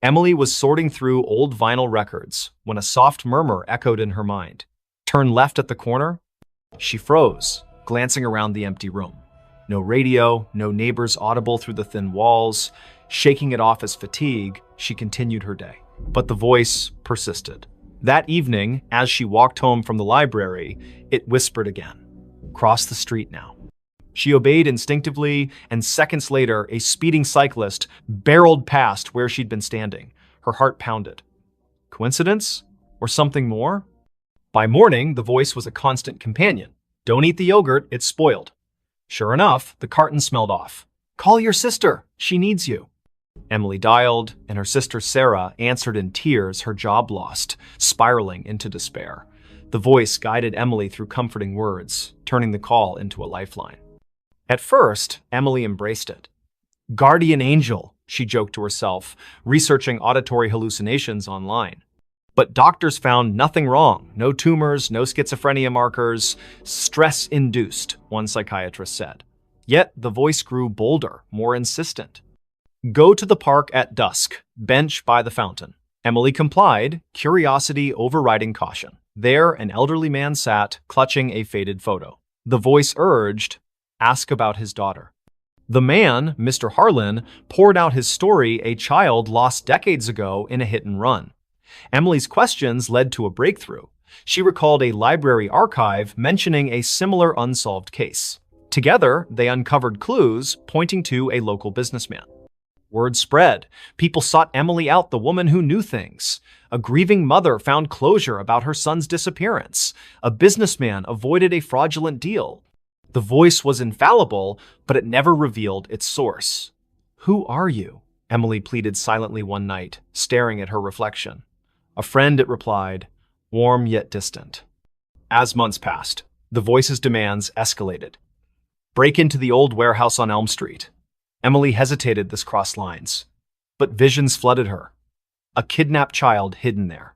Emily was sorting through old vinyl records when a soft murmur echoed in her mind. "Turn left at the corner." She froze, glancing around the empty room. No radio, no neighbors audible through the thin walls. Shaking it off as fatigue, she continued her day. But the voice persisted. That evening, as she walked home from the library, it whispered again. "Cross the street now." She obeyed instinctively, and seconds later, a speeding cyclist barreled past where she'd been standing. Her heart pounded. Coincidence? Or something more? By morning, the voice was a constant companion. "Don't eat the yogurt, it's spoiled." Sure enough, the carton smelled off. "Call your sister, she needs you." Emily dialed, and her sister Sarah answered in tears, her job lost, spiraling into despair. The voice guided Emily through comforting words, turning the call into a lifeline. At first, Emily embraced it. "Guardian angel," she joked to herself, researching auditory hallucinations online. But doctors found nothing wrong. No tumors, no schizophrenia markers. Stress-induced, one psychiatrist said. Yet the voice grew bolder, more insistent. Go to the park at dusk, bench by the fountain. Emily complied, curiosity overriding caution. There, an elderly man sat, clutching a faded photo. The voice urged, ask about his daughter. The man, Mr. Harlan, poured out his story, a child lost decades ago in a hit and run. Emily's questions led to a breakthrough. She recalled a library archive mentioning a similar unsolved case. Together, they uncovered clues pointing to a local businessman. Word spread. People sought Emily out, the woman who knew things. A grieving mother found closure about her son's disappearance. A businessman avoided a fraudulent deal. The voice was infallible, but it never revealed its source. Who are you? Emily pleaded silently one night, staring at her reflection. A friend, it replied, warm yet distant. As months passed, the voice's demands escalated. Break into the old warehouse on Elm Street. Emily hesitated this crossed lines, but visions flooded her. A kidnapped child hidden there.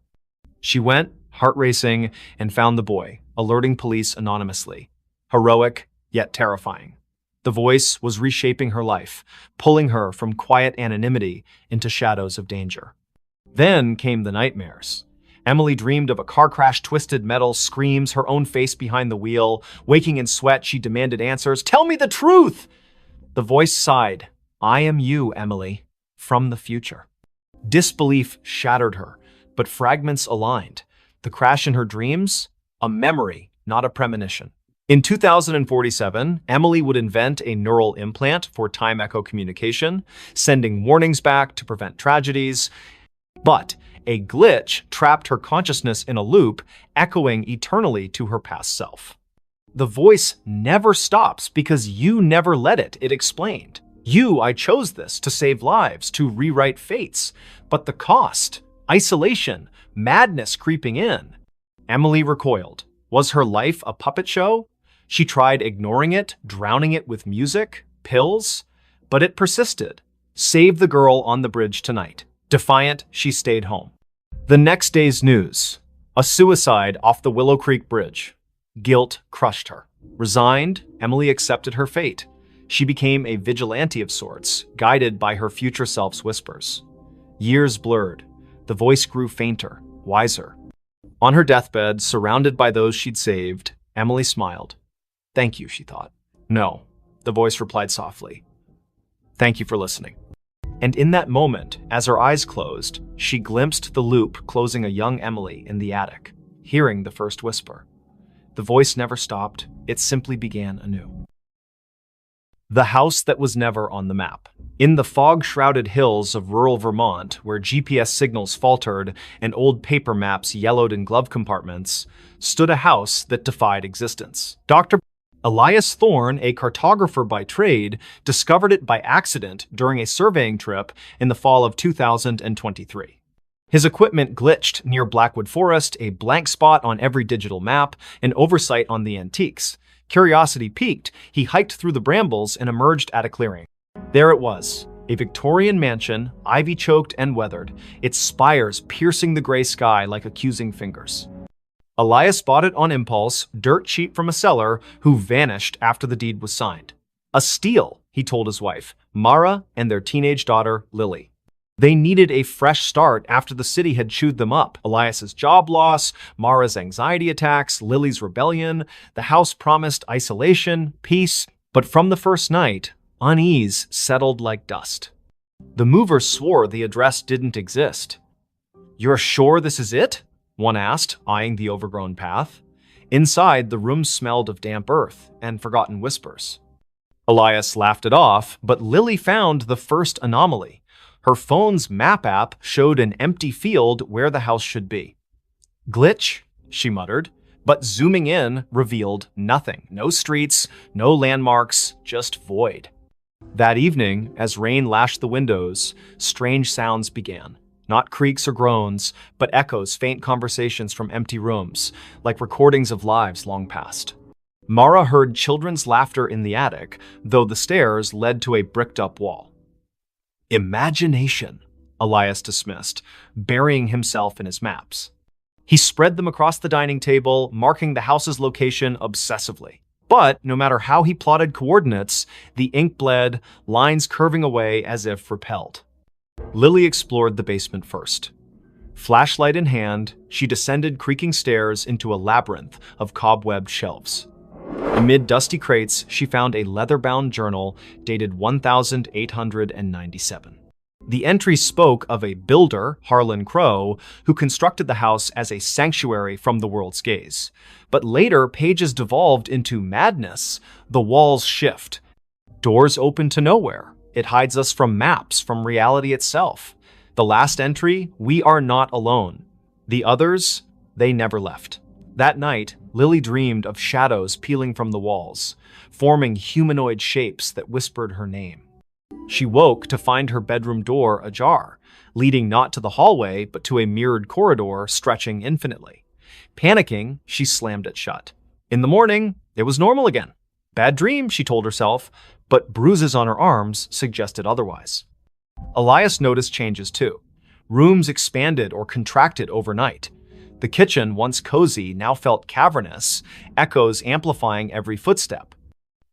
She went, heart racing, and found the boy, alerting police anonymously. Heroic, yet terrifying. The voice was reshaping her life, pulling her from quiet anonymity into shadows of danger. Then came the nightmares. Emily dreamed of a car crash, twisted metal, screams, her own face behind the wheel. Waking in sweat, she demanded answers. Tell me the truth! The voice sighed. I am you, Emily, from the future. Disbelief shattered her, but fragments aligned. The crash in her dreams? A memory, not a premonition. In 2047, Emily would invent a neural implant for time echo communication, sending warnings back to prevent tragedies. But a glitch trapped her consciousness in a loop, echoing eternally to her past self. The voice never stops because you never let it, it explained. I chose this to save lives, to rewrite fates. But the cost, isolation, madness creeping in. Emily recoiled. Was her life a puppet show? She tried ignoring it, drowning it with music, pills, but it persisted. Save the girl on the bridge tonight. Defiant, she stayed home. The next day's news. A suicide off the Willow Creek Bridge. Guilt crushed her. Resigned, Emily accepted her fate. She became a vigilante of sorts, guided by her future self's whispers. Years blurred. The voice grew fainter, wiser. On her deathbed, surrounded by those she'd saved, Emily smiled. Thank you, she thought. No, the voice replied softly. Thank you for listening. And in that moment, as her eyes closed, she glimpsed the loop closing a young Emily in the attic, hearing the first whisper. The voice never stopped, it simply began anew. The house that was never on the map. In the fog-shrouded hills of rural Vermont, where GPS signals faltered and old paper maps yellowed in glove compartments, stood a house that defied existence. Dr. Elias Thorne, a cartographer by trade, discovered it by accident during a surveying trip in the fall of 2023. His equipment glitched near Blackwood Forest, a blank spot on every digital map, an oversight on the antiques. Curiosity piqued, he hiked through the brambles and emerged at a clearing. There it was, a Victorian mansion, ivy-choked and weathered, its spires piercing the gray sky like accusing fingers. Elias bought it on impulse, dirt cheap from a seller who vanished after the deed was signed. A steal, he told his wife, Mara, and their teenage daughter, Lily. They needed a fresh start after the city had chewed them up. Elias's job loss, Mara's anxiety attacks, Lily's rebellion. The house promised isolation, peace, but from the first night, unease settled like dust. The movers swore the address didn't exist. You're sure this is it? One asked, eyeing the overgrown path. Inside, the room smelled of damp earth and forgotten whispers. Elias laughed it off, but Lily found the first anomaly. Her phone's map app showed an empty field where the house should be. Glitch, she muttered, but zooming in revealed nothing. No streets, no landmarks, just void. That evening, as rain lashed the windows, strange sounds began. Not creaks or groans, but echoes, faint conversations from empty rooms, like recordings of lives long past. Mara heard children's laughter in the attic, though the stairs led to a bricked-up wall. Imagination, Elias dismissed, burying himself in his maps. He spread them across the dining table, marking the house's location obsessively. But no matter how he plotted coordinates, the ink bled, lines curving away as if repelled. Lily explored the basement first. Flashlight in hand, she descended creaking stairs into a labyrinth of cobwebbed shelves. Amid dusty crates, she found a leather-bound journal dated 1897. The entry spoke of a builder, Harlan Crow, who constructed the house as a sanctuary from the world's gaze. But later, pages devolved into madness. The walls shift. Doors open to nowhere. It hides us from maps, from reality itself. The last entry, we are not alone. The others, they never left. That night, Lily dreamed of shadows peeling from the walls, forming humanoid shapes that whispered her name. She woke to find her bedroom door ajar, leading not to the hallway, but to a mirrored corridor stretching infinitely. Panicking, she slammed it shut. In the morning, it was normal again. Bad dream, she told herself, but bruises on her arms suggested otherwise. Elias noticed changes too. Rooms expanded or contracted overnight. The kitchen, once cozy, now felt cavernous, echoes amplifying every footstep.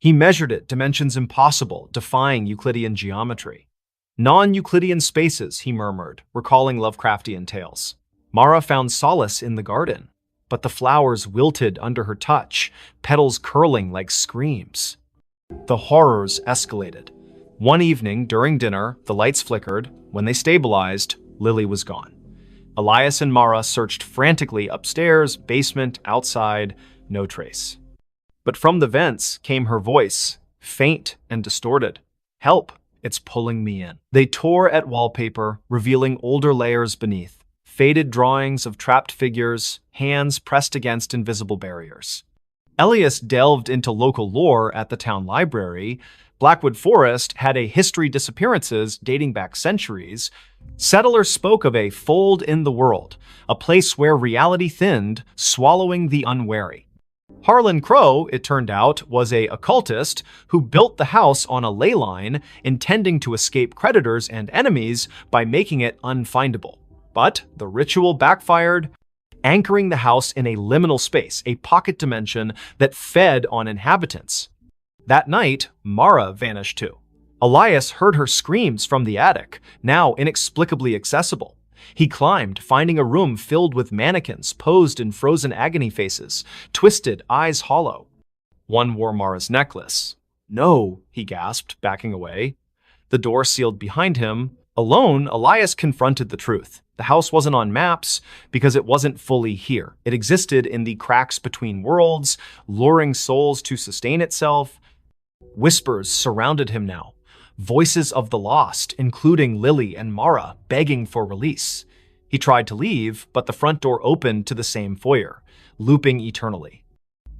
He measured it, dimensions impossible, defying Euclidean geometry. Non-Euclidean spaces, he murmured, recalling Lovecraftian tales. Mara found solace in the garden, but the flowers wilted under her touch, petals curling like screams. The horrors escalated. One evening, during dinner, the lights flickered. When they stabilized, Lily was gone. Elias and Mara searched frantically upstairs, basement, outside, no trace. But from the vents came her voice, faint and distorted. Help, it's pulling me in. They tore at wallpaper, revealing older layers beneath. Faded drawings of trapped figures, hands pressed against invisible barriers. Elias delved into local lore at the town library. Blackwood Forest had a history of disappearances dating back centuries. Settlers spoke of a fold in the world, a place where reality thinned, swallowing the unwary. Harlan Crow, it turned out, was an occultist who built the house on a ley line, intending to escape creditors and enemies by making it unfindable. But the ritual backfired, anchoring the house in a liminal space, a pocket dimension that fed on inhabitants. That night, Mara vanished too. Elias heard her screams from the attic, now inexplicably accessible. He climbed, finding a room filled with mannequins posed in frozen agony faces, twisted, eyes hollow. One wore Mara's necklace. No, he gasped, backing away. The door sealed behind him. Alone, Elias confronted the truth. The house wasn't on maps because it wasn't fully here. It existed in the cracks between worlds, luring souls to sustain itself. Whispers surrounded him now. Voices of the lost, including Lily and Mara, begging for release. He tried to leave, but the front door opened to the same foyer, looping eternally.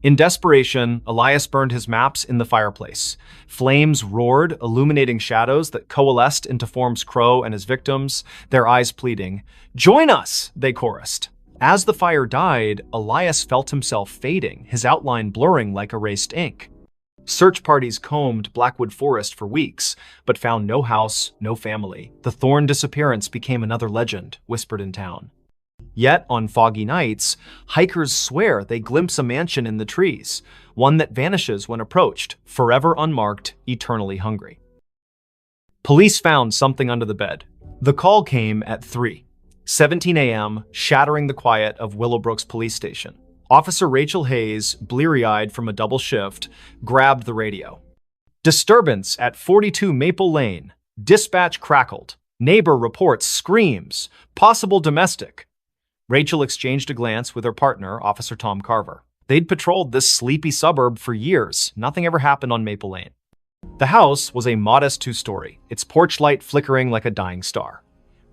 In desperation, Elias burned his maps in the fireplace. Flames roared, illuminating shadows that coalesced into forms Crow and his victims, their eyes pleading. "Join us!" they chorused. As the fire died, Elias felt himself fading, his outline blurring like erased ink. Search parties combed Blackwood Forest for weeks, but found no house, no family. The Thorn disappearance became another legend, whispered in town. Yet, on foggy nights, hikers swear they glimpse a mansion in the trees, one that vanishes when approached, forever unmarked, eternally hungry. Police found something under the bed. The call came at 3:17 a.m., shattering the quiet of Willowbrook's police station. Officer Rachel Hayes, bleary-eyed from a double shift, grabbed the radio. "Disturbance at 42 Maple Lane. Dispatch crackled. Neighbor reports screams. Possible domestic." Rachel exchanged a glance with her partner, Officer Tom Carver. They'd patrolled this sleepy suburb for years. Nothing ever happened on Maple Lane. The house was a modest two-story, its porch light flickering like a dying star.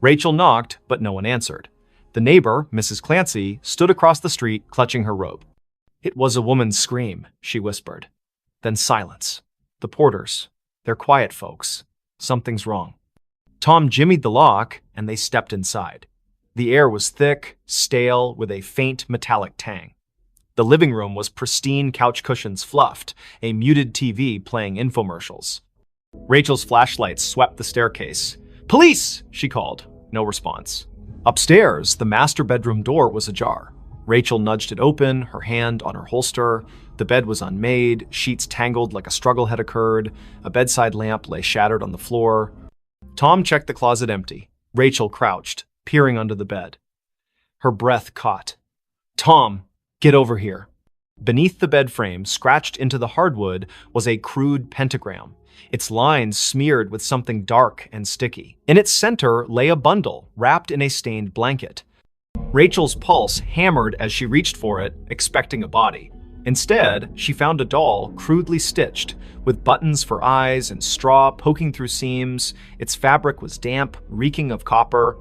Rachel knocked, but no one answered. The neighbor, Mrs. Clancy, stood across the street, clutching her robe. "It was a woman's scream," she whispered. Then silence. The porters. They're quiet folks. Something's wrong. Tom jimmied the lock, and they stepped inside. The air was thick, stale, with a faint metallic tang. The living room was pristine, couch cushions fluffed, a muted TV playing infomercials. Rachel's flashlight swept the staircase. "Police!" she called. No response. Upstairs, the master bedroom door was ajar. Rachel nudged it open, her hand on her holster. The bed was unmade, sheets tangled like a struggle had occurred. A bedside lamp lay shattered on the floor. Tom checked the closet empty. Rachel crouched, peering under the bed. Her breath caught. "Tom, get over here." Beneath the bed frame, scratched into the hardwood, was a crude pentagram, its lines smeared with something dark and sticky. In its center lay a bundle, wrapped in a stained blanket. Rachel's pulse hammered as she reached for it, expecting a body. Instead, she found a doll crudely stitched, with buttons for eyes and straw poking through seams. Its fabric was damp, reeking of copper.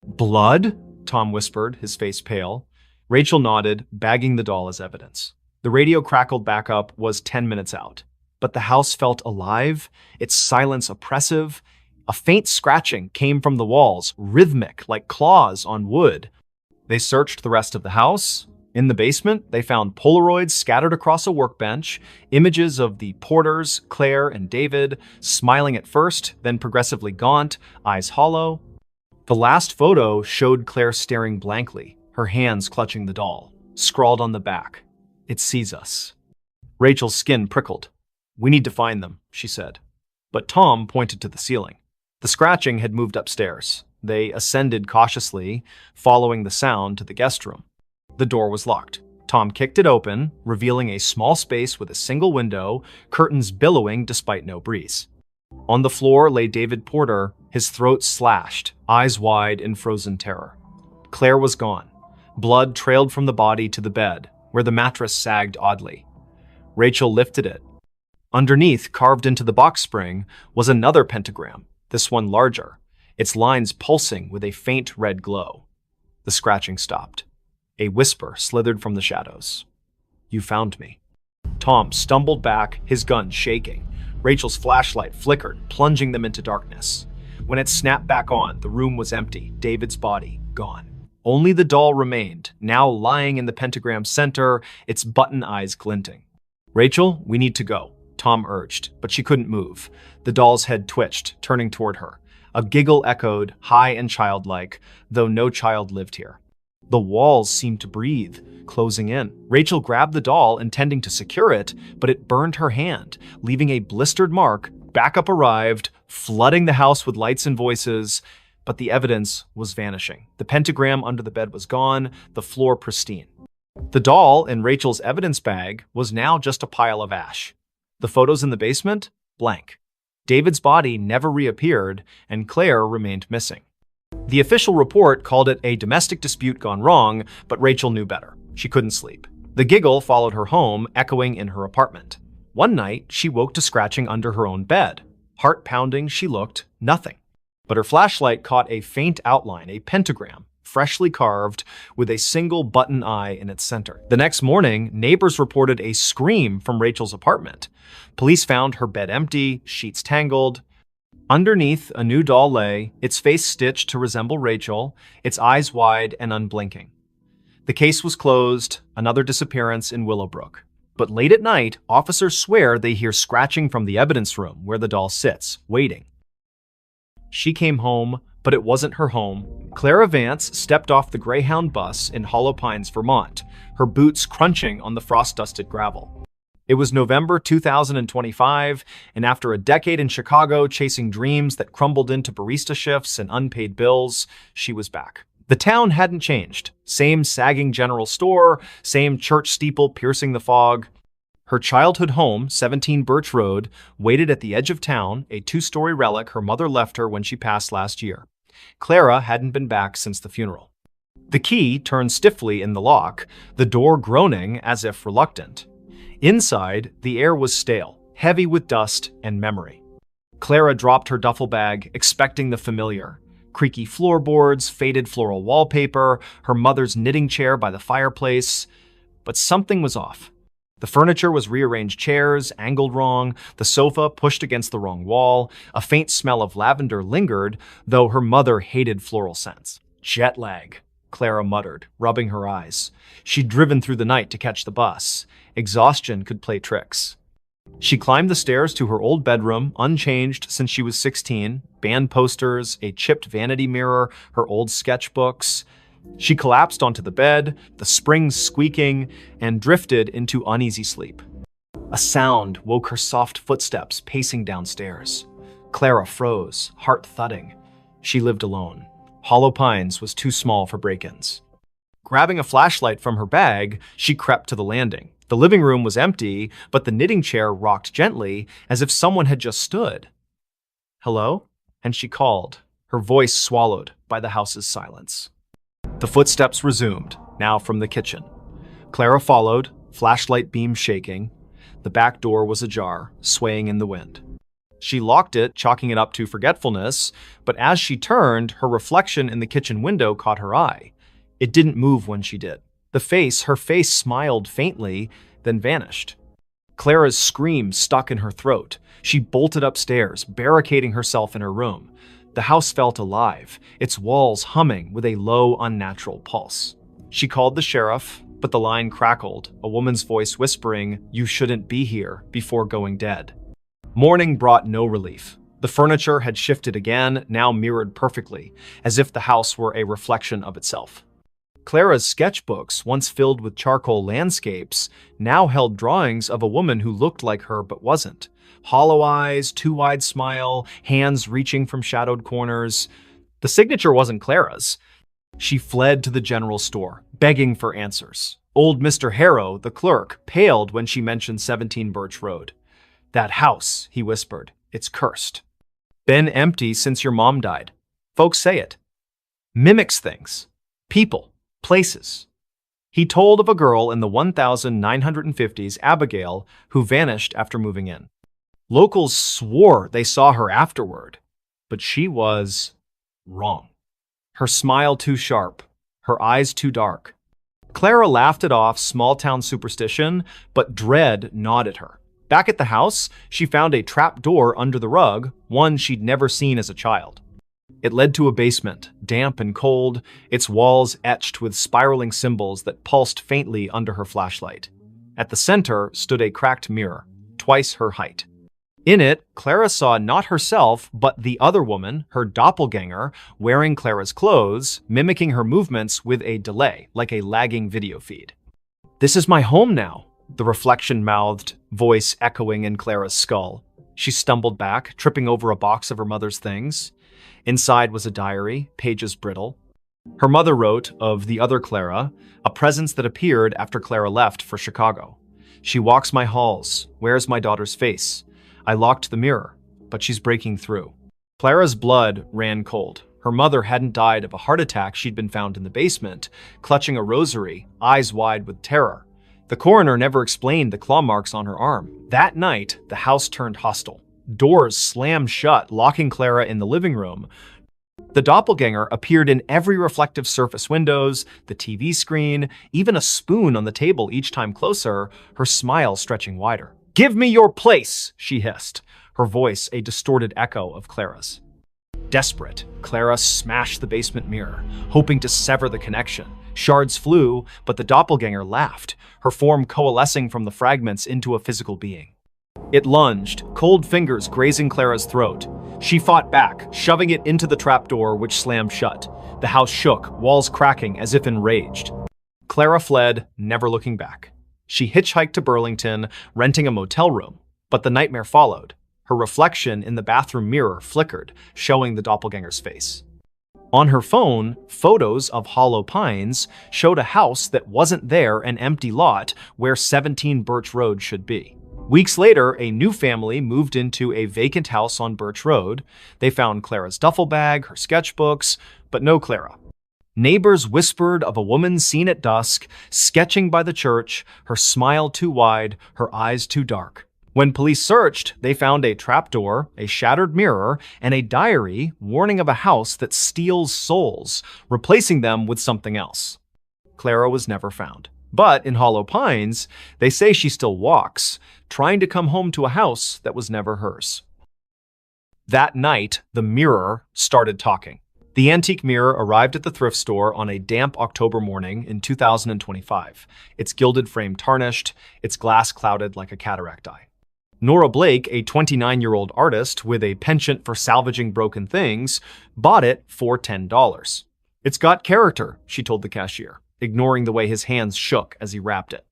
"Blood?" Tom whispered, his face pale. Rachel nodded, bagging the doll as evidence. The radio crackled back up, was 10 minutes out. But the house felt alive, its silence oppressive. A faint scratching came from the walls, rhythmic, like claws on wood. They searched the rest of the house. In the basement, they found Polaroids scattered across a workbench, images of the Porters, Claire and David, smiling at first, then progressively gaunt, eyes hollow. The last photo showed Claire staring blankly, her hands clutching the doll. Scrawled on the back, "It sees us." Rachel's skin prickled. "We need to find them," she said. But Tom pointed to the ceiling. The scratching had moved upstairs. They ascended cautiously, following the sound to the guest room. The door was locked. Tom kicked it open, revealing a small space with a single window, curtains billowing despite no breeze. On the floor lay David Porter, his throat slashed, eyes wide in frozen terror. Claire was gone. Blood trailed from the body to the bed, where the mattress sagged oddly. Rachel lifted it. Underneath, carved into the box spring, was another pentagram, this one larger, its lines pulsing with a faint red glow. The scratching stopped. A whisper slithered from the shadows. "You found me." Tom stumbled back, his gun shaking. Rachel's flashlight flickered, plunging them into darkness. When it snapped back on, the room was empty, David's body gone. Only the doll remained, now lying in the pentagram's center, its button eyes glinting. "Rachel, we need to go," Tom urged, but she couldn't move. The doll's head twitched, turning toward her. A giggle echoed, high and childlike, though no child lived here. The walls seemed to breathe, closing in. Rachel grabbed the doll, intending to secure it, but it burned her hand, leaving a blistered mark. Backup arrived, flooding the house with lights and voices, but the evidence was vanishing. The pentagram under the bed was gone, the floor pristine. The doll in Rachel's evidence bag was now just a pile of ash. The photos in the basement? Blank. David's body never reappeared, and Claire remained missing. The official report called it a domestic dispute gone wrong, but Rachel knew better. She couldn't sleep. The giggle followed her home, echoing in her apartment. One night, she woke to scratching under her own bed. Heart pounding, she looked, nothing. But her flashlight caught a faint outline, a pentagram, freshly carved, with a single button eye in its center. The next morning, neighbors reported a scream from Rachel's apartment. Police found her bed empty, sheets tangled. Underneath, a new doll lay, its face stitched to resemble Rachel, its eyes wide and unblinking. The case was closed, another disappearance in Willowbrook. But late at night, officers swear they hear scratching from the evidence room where the doll sits, waiting. She came home, but it wasn't her home. Clara Vance stepped off the Greyhound bus in Hollow Pines, Vermont, her boots crunching on the frost-dusted gravel. It was November 2025, and after a decade in Chicago chasing dreams that crumbled into barista shifts and unpaid bills, she was back. The town hadn't changed. Same sagging general store, same church steeple piercing the fog. Her childhood home, 17 Birch Road, waited at the edge of town, a two-story relic her mother left her when she passed last year. Clara hadn't been back since the funeral. The key turned stiffly in the lock, the door groaning as if reluctant. Inside, the air was stale, heavy with dust and memory. Clara dropped her duffel bag, expecting the familiar. Creaky floorboards, faded floral wallpaper, her mother's knitting chair by the fireplace. But something was off. The furniture was rearranged chairs, angled wrong, the sofa pushed against the wrong wall. A faint smell of lavender lingered, though her mother hated floral scents. "Jet lag," Clara muttered, rubbing her eyes. She'd driven through the night to catch the bus. Exhaustion could play tricks. She climbed the stairs to her old bedroom, unchanged since she was 16, band posters, a chipped vanity mirror, her old sketchbooks. She collapsed onto the bed, the springs squeaking, and drifted into uneasy sleep. A sound woke her soft footsteps pacing downstairs. Clara froze, heart thudding. She lived alone. Hollow Pines was too small for break-ins. Grabbing a flashlight from her bag, she crept to the landing. The living room was empty, but the knitting chair rocked gently as if someone had just stood. "Hello?" And she called, her voice swallowed by the house's silence. The footsteps resumed, now from the kitchen. Clara followed, flashlight beam shaking. The back door was ajar, swaying in the wind. She locked it, chalking it up to forgetfulness, but as she turned, her reflection in the kitchen window caught her eye. It didn't move when she did. Her face smiled faintly, then vanished. Clara's scream stuck in her throat. She bolted upstairs, barricading herself in her room. The house felt alive, its walls humming with a low, unnatural pulse. She called the sheriff, but the line crackled, a woman's voice whispering, "You shouldn't be here," before going dead. Morning brought no relief. The furniture had shifted again, now mirrored perfectly, as if the house were a reflection of itself. Clara's sketchbooks, once filled with charcoal landscapes, now held drawings of a woman who looked like her but wasn't. Hollow eyes, too wide smile, hands reaching from shadowed corners. The signature wasn't Clara's. She fled to the general store, begging for answers. Old Mr. Harrow, the clerk, paled when she mentioned 17 Birch Road. "That house," he whispered, "it's cursed. Been empty since your mom died. Folks say it. Mimics things. People. Places." He told of a girl in the 1950s, Abigail, who vanished after moving in. Locals swore they saw her afterward, but she was wrong. Her smile too sharp, her eyes too dark. Clara laughed it off, small-town superstition, but dread gnawed at her. Back at the house, she found a trap door under the rug, one she'd never seen as a child. It led to a basement, damp and cold, its walls etched with spiraling symbols that pulsed faintly under her flashlight. At the center stood a cracked mirror, twice her height. In it, Clara saw not herself, but the other woman, her doppelganger, wearing Clara's clothes, mimicking her movements with a delay, like a lagging video feed. "This is my home now," the reflection-mouthed, voice echoing in Clara's skull. She stumbled back, tripping over a box of her mother's things. Inside was a diary, pages brittle. Her mother wrote of the other Clara, a presence that appeared after Clara left for Chicago. "She walks my halls, wears my daughter's face. I locked the mirror, but she's breaking through." Clara's blood ran cold. Her mother hadn't died of a heart attack. She'd been found in the basement, clutching a rosary, eyes wide with terror. The coroner never explained the claw marks on her arm. That night, the house turned hostile. Doors slammed shut, locking Clara in the living room. The doppelganger appeared in every reflective surface: windows, the TV screen, even a spoon on the table each time closer, her smile stretching wider. "Give me your place," she hissed, her voice a distorted echo of Clara's. Desperate, Clara smashed the basement mirror, hoping to sever the connection. Shards flew, but the doppelganger laughed, her form coalescing from the fragments into a physical being. It lunged, cold fingers grazing Clara's throat. She fought back, shoving it into the trapdoor, which slammed shut. The house shook, walls cracking as if enraged. Clara fled, never looking back. She hitchhiked to Burlington, renting a motel room. But the nightmare followed. Her reflection in the bathroom mirror flickered, showing the doppelganger's face. On her phone, photos of Hollow Pines showed a house that wasn't there, an empty lot where 17 Birch Road should be. Weeks later, a new family moved into a vacant house on Birch Road. They found Clara's duffel bag, her sketchbooks, but no Clara. Neighbors whispered of a woman seen at dusk, sketching by the church, her smile too wide, her eyes too dark. When police searched, they found a trapdoor, a shattered mirror, and a diary warning of a house that steals souls, replacing them with something else. Clara was never found. But in Hollow Pines, they say she still walks, trying to come home to a house that was never hers. That night, the mirror started talking. The antique mirror arrived at the thrift store on a damp October morning in 2025, its gilded frame tarnished, its glass clouded like a cataract eye. Nora Blake, a 29-year-old artist with a penchant for salvaging broken things, bought it for $10. "It's got character," she told the cashier, ignoring the way his hands shook as he wrapped it.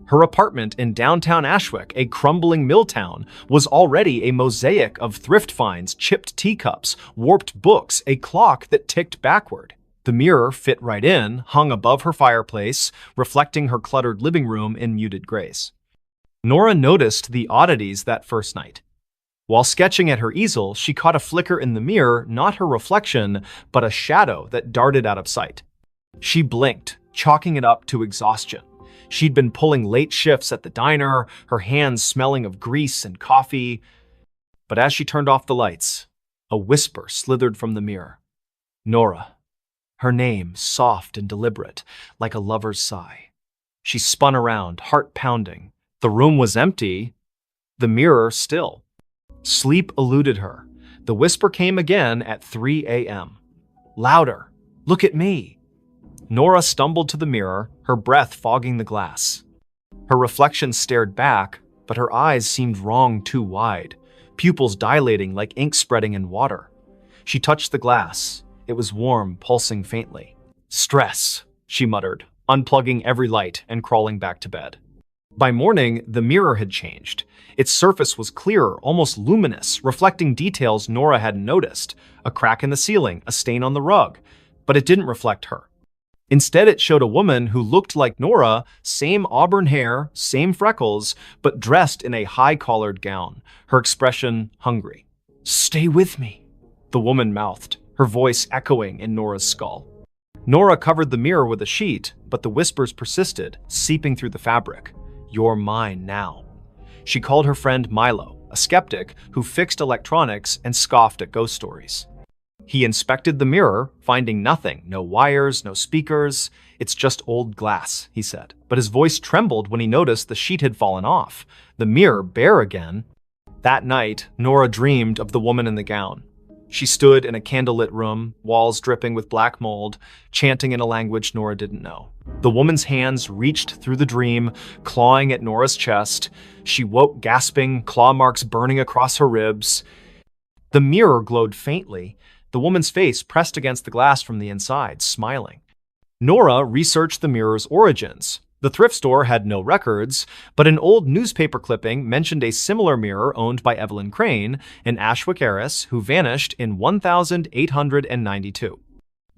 Her apartment in downtown Ashwick, a crumbling mill town, was already a mosaic of thrift finds, chipped teacups, warped books, a clock that ticked backward. The mirror fit right in, hung above her fireplace, reflecting her cluttered living room in muted grays. Nora noticed the oddities that first night. While sketching at her easel, she caught a flicker in the mirror, not her reflection, but a shadow that darted out of sight. She blinked, chalking it up to exhaustion. She'd been pulling late shifts at the diner, her hands smelling of grease and coffee. But as she turned off the lights, a whisper slithered from the mirror. Nora. Her name, soft and deliberate, like a lover's sigh. She spun around, heart pounding. The room was empty, the mirror still. Sleep eluded her. The whisper came again at 3 a.m. Louder. Look at me. Nora stumbled to the mirror, her breath fogging the glass. Her reflection stared back, but her eyes seemed wrong too wide, pupils dilating like ink spreading in water. She touched the glass. It was warm, pulsing faintly. Stress, she muttered, unplugging every light and crawling back to bed. By morning, the mirror had changed. Its surface was clearer, almost luminous, reflecting details Nora hadn't noticed. A crack in the ceiling, a stain on the rug. But it didn't reflect her. Instead, it showed a woman who looked like Nora, same auburn hair, same freckles, but dressed in a high-collared gown, her expression hungry. "Stay with me," the woman mouthed, her voice echoing in Nora's skull. Nora covered the mirror with a sheet, but the whispers persisted, seeping through the fabric. "You're mine now." She called her friend Milo, a skeptic who fixed electronics and scoffed at ghost stories. He inspected the mirror, finding nothing, no wires, no speakers. "It's just old glass," he said. But his voice trembled when he noticed the sheet had fallen off, the mirror bare again. That night, Nora dreamed of the woman in the gown. She stood in a candlelit room, walls dripping with black mold, chanting in a language Nora didn't know. The woman's hands reached through the dream, clawing at Nora's chest. She woke gasping, claw marks burning across her ribs. The mirror glowed faintly, the woman's face pressed against the glass from the inside, smiling. Nora researched the mirror's origins. The thrift store had no records, but an old newspaper clipping mentioned a similar mirror owned by Evelyn Crane, an Ashwick heiress who vanished in 1892.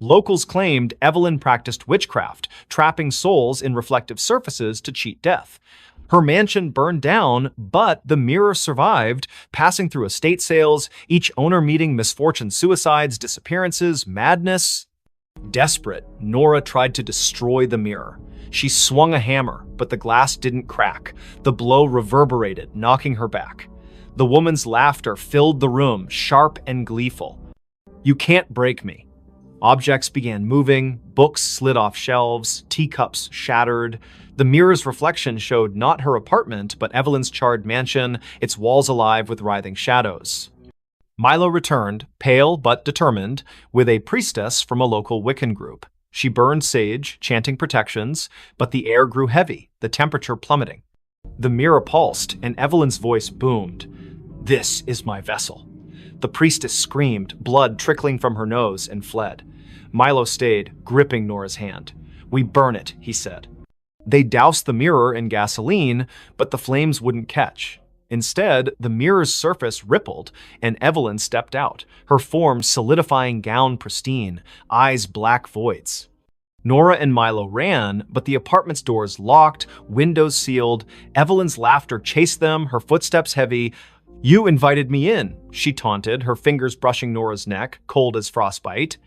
Locals claimed Evelyn practiced witchcraft, trapping souls in reflective surfaces to cheat death. Her mansion burned down, but the mirror survived, passing through estate sales, each owner meeting misfortune, suicides, disappearances, madness. Desperate, Nora tried to destroy the mirror. She swung a hammer, but the glass didn't crack. The blow reverberated, knocking her back. The woman's laughter filled the room, sharp and gleeful. "You can't break me." Objects began moving, books slid off shelves, teacups shattered. The mirror's reflection showed not her apartment, but Evelyn's charred mansion, its walls alive with writhing shadows. Milo returned, pale but determined, with a priestess from a local Wiccan group. She burned sage, chanting protections, but the air grew heavy, the temperature plummeting. The mirror pulsed, and Evelyn's voice boomed. "This is my vessel." The priestess screamed, blood trickling from her nose, and fled. Milo stayed, gripping Nora's hand. "We burn it," he said. They doused the mirror in gasoline, but the flames wouldn't catch. Instead, the mirror's surface rippled, and Evelyn stepped out, her form solidifying, gown pristine, eyes black voids. Nora and Milo ran, but the apartment's doors locked, windows sealed. Evelyn's laughter chased them, her footsteps heavy. "You invited me in," she taunted, her fingers brushing Nora's neck, cold as frostbite.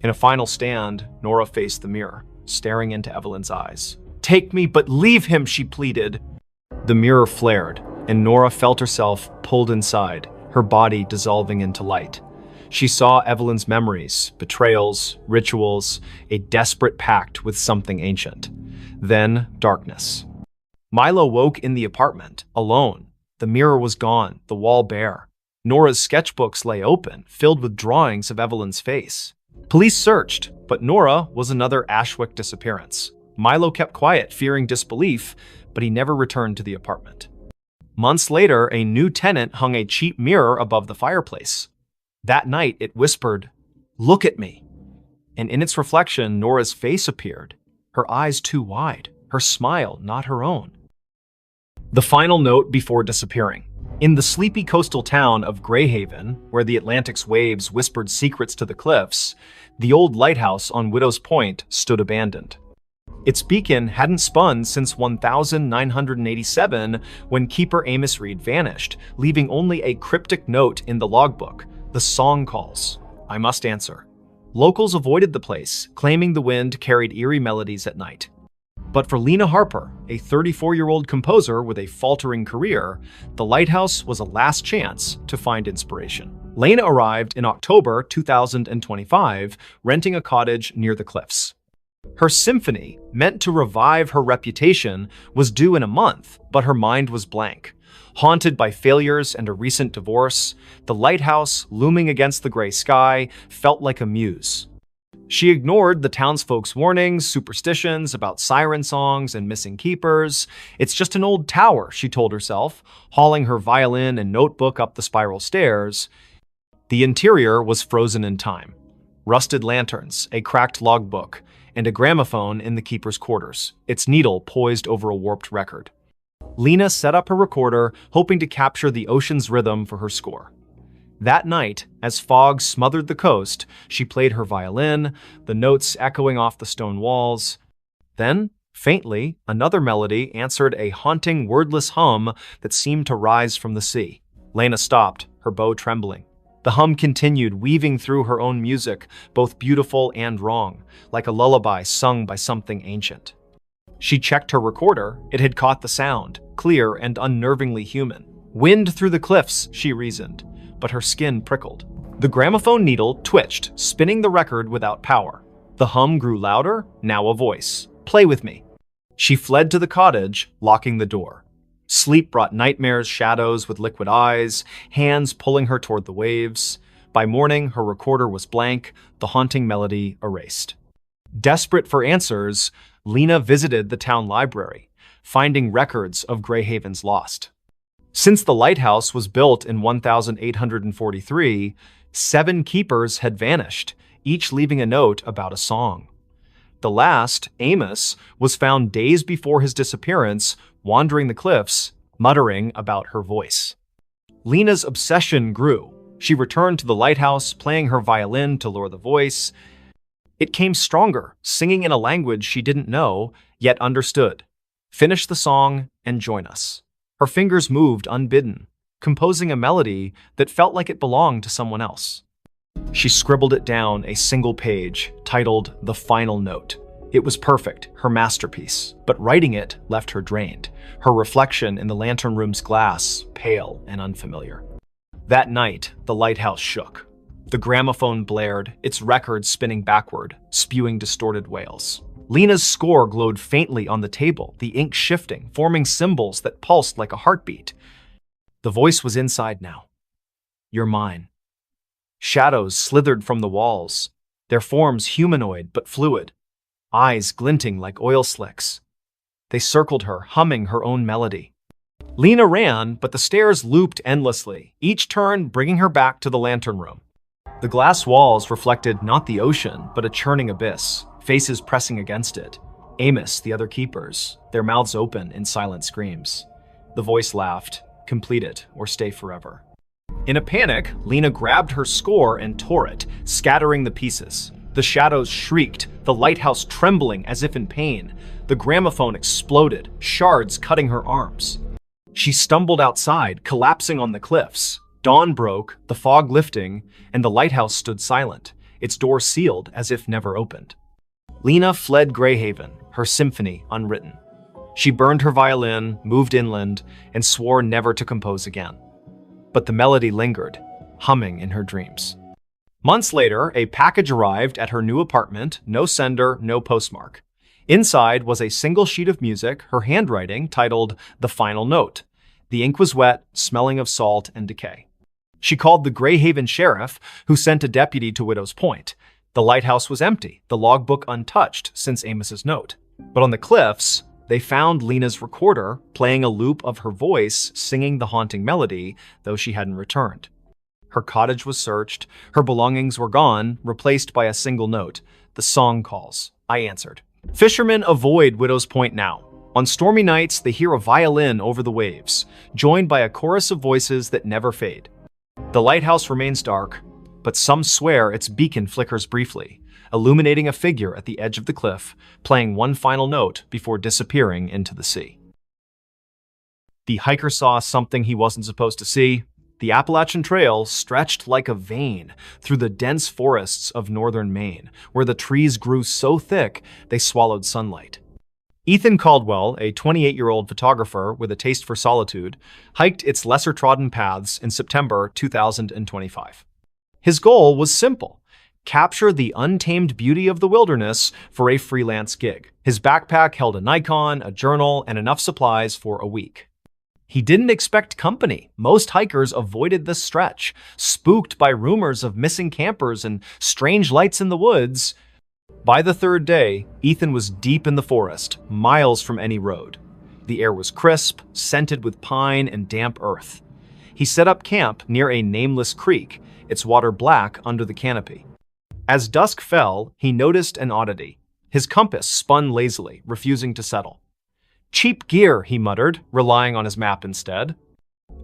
In a final stand, Nora faced the mirror, staring into Evelyn's eyes. "Take me, but leave him," she pleaded. The mirror flared, and Nora felt herself pulled inside, her body dissolving into light. She saw Evelyn's memories, betrayals, rituals, a desperate pact with something ancient. Then darkness. Milo woke in the apartment, alone. The mirror was gone, the wall bare. Nora's sketchbooks lay open, filled with drawings of Evelyn's face. Police searched, but Nora was another Ashwick disappearance. Milo kept quiet, fearing disbelief, but he never returned to the apartment. Months later, a new tenant hung a cheap mirror above the fireplace. That night, it whispered, "Look at me." And in its reflection, Nora's face appeared, her eyes too wide, her smile not her own. The final note before disappearing. In the sleepy coastal town of Greyhaven, where the Atlantic's waves whispered secrets to the cliffs, the old lighthouse on Widow's Point stood abandoned. Its beacon hadn't spun since 1987, when keeper Amos Reed vanished, leaving only a cryptic note in the logbook. The song calls. I must answer. Locals avoided the place, claiming the wind carried eerie melodies at night. But for Lena Harper, a 34-year-old composer with a faltering career, the lighthouse was a last chance to find inspiration. Lena arrived in October 2025, renting a cottage near the cliffs. Her symphony, meant to revive her reputation, was due in a month, but her mind was blank. Haunted by failures and a recent divorce, the lighthouse, looming against the gray sky, felt like a muse. She ignored the townsfolk's warnings, superstitions about siren songs and missing keepers. It's just an old tower, she told herself, hauling her violin and notebook up the spiral stairs. The interior was frozen in time. Rusted lanterns, a cracked logbook, and a gramophone in the keeper's quarters, its needle poised over a warped record. Lena set up her recorder, hoping to capture the ocean's rhythm for her score. That night, as fog smothered the coast, she played her violin, the notes echoing off the stone walls. Then, faintly, another melody answered a haunting, wordless hum that seemed to rise from the sea. Lena stopped, her bow trembling. The hum continued, weaving through her own music, both beautiful and wrong, like a lullaby sung by something ancient. She checked her recorder. It had caught the sound, clear and unnervingly human. Wind through the cliffs, she reasoned, but her skin prickled. The gramophone needle twitched, spinning the record without power. The hum grew louder, now a voice. Play with me. She fled to the cottage, locking the door. Sleep brought nightmares, shadows with liquid eyes, hands pulling her toward the waves. By morning, her recorder was blank, the haunting melody erased. Desperate for answers, Lena visited the town library, finding records of Greyhaven's lost. Since the lighthouse was built in 1843, 7 keepers had vanished, each leaving a note about a song. The last, Amos, was found days before his disappearance, wandering the cliffs, muttering about her voice. Lena's obsession grew. She returned to the lighthouse, playing her violin to lure the voice. It came stronger, singing in a language she didn't know, yet understood. Finish the song and join us. Her fingers moved unbidden, composing a melody that felt like it belonged to someone else. She scribbled it down, a single page, titled The Final Note. It was perfect, her masterpiece, but writing it left her drained, her reflection in the lantern room's glass pale and unfamiliar. That night, the lighthouse shook. The gramophone blared, its record spinning backward, spewing distorted wails. Lena's score glowed faintly on the table, the ink shifting, forming symbols that pulsed like a heartbeat. The voice was inside now. You're mine. Shadows slithered from the walls, their forms humanoid but fluid, eyes glinting like oil slicks. They circled her, humming her own melody. Lena ran, but the stairs looped endlessly, each turn bringing her back to the lantern room. The glass walls reflected not the ocean, but a churning abyss, faces pressing against it. Amos, the other keepers, their mouths open in silent screams. The voice laughed, complete it or stay forever. In a panic, Lena grabbed her score and tore it, scattering the pieces. The shadows shrieked, the lighthouse trembling as if in pain. The gramophone exploded, shards cutting her arms. She stumbled outside, collapsing on the cliffs. Dawn broke, the fog lifting, and the lighthouse stood silent, its door sealed as if never opened. Lena fled Greyhaven, her symphony unwritten. She burned her violin, moved inland, and swore never to compose again. But the melody lingered, humming in her dreams. Months later, a package arrived at her new apartment, no sender, no postmark. Inside was a single sheet of music, her handwriting, titled The Final Note. The ink was wet, smelling of salt and decay. She called the Greyhaven sheriff, who sent a deputy to Widow's Point. The lighthouse was empty, the logbook untouched since Amos's note. But on the cliffs, They found Lena's recorder, playing a loop of her voice singing the haunting melody, though she hadn't returned. Her cottage was searched, her belongings were gone, replaced by a single note. The song calls. I answered. Fishermen avoid Widow's Point now. On stormy nights, they hear a violin over the waves, joined by a chorus of voices that never fade. The lighthouse remains dark, but some swear its beacon flickers briefly, illuminating a figure at the edge of the cliff, playing one final note before disappearing into the sea. The hiker saw something he wasn't supposed to see. The Appalachian Trail stretched like a vein through the dense forests of northern Maine, where the trees grew so thick they swallowed sunlight. Ethan Caldwell, a 28-year-old photographer with a taste for solitude, hiked its lesser-trodden paths in September 2025. His goal was simple: capture the untamed beauty of the wilderness for a freelance gig. His backpack held a Nikon, a journal, and enough supplies for a week. He didn't expect company. Most hikers avoided this stretch, spooked by rumors of missing campers and strange lights in the woods. By the third day, Ethan was deep in the forest, miles from any road. The air was crisp, scented with pine and damp earth. He set up camp near a nameless creek, its water black under the canopy. As dusk fell, he noticed an oddity. His compass spun lazily, refusing to settle. Cheap gear, he muttered, relying on his map instead.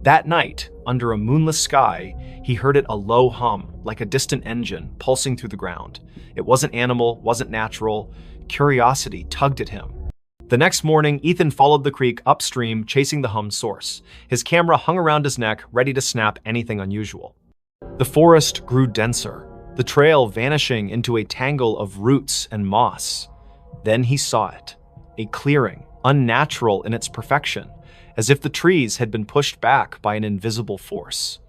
That night, under a moonless sky, he heard it a low hum, like a distant engine, pulsing through the ground. It wasn't animal, wasn't natural. Curiosity tugged at him. The next morning, Ethan followed the creek upstream, chasing the hum's source. His camera hung around his neck, ready to snap anything unusual. The forest grew denser, the trail vanishing into a tangle of roots and moss. Then he saw it, a clearing, unnatural in its perfection, as if the trees had been pushed back by an invisible force.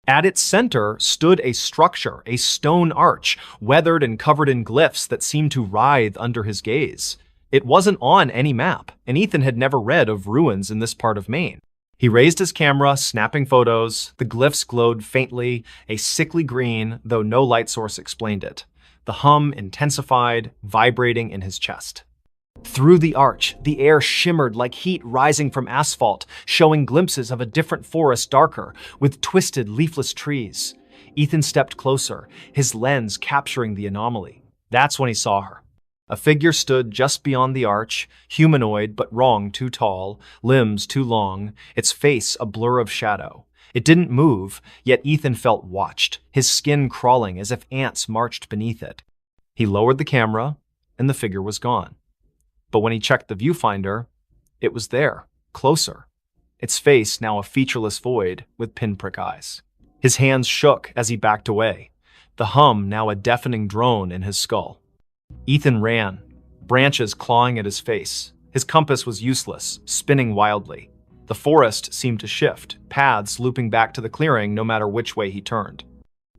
At its center stood a structure, a stone arch, weathered and covered in glyphs that seemed to writhe under his gaze. It wasn't on any map, and Ethan had never read of ruins in this part of Maine. He raised his camera, snapping photos. The glyphs glowed faintly, a sickly green, though no light source explained it. The hum intensified, vibrating in his chest. Through the arch, the air shimmered like heat rising from asphalt, showing glimpses of a different forest darker, with twisted, leafless trees. Ethan stepped closer, his lens capturing the anomaly. That's when he saw her. A figure stood just beyond the arch, humanoid but wrong, too tall, limbs too long, its face a blur of shadow. It didn't move, yet Ethan felt watched, his skin crawling as if ants marched beneath it. He lowered the camera, and the figure was gone. But when he checked the viewfinder, it was there, closer. Its face now a featureless void with pinprick eyes. His hands shook as he backed away, the hum now a deafening drone in his skull. Ethan ran, branches clawing at his face. His compass was useless, spinning wildly. The forest seemed to shift, paths looping back to the clearing no matter which way he turned.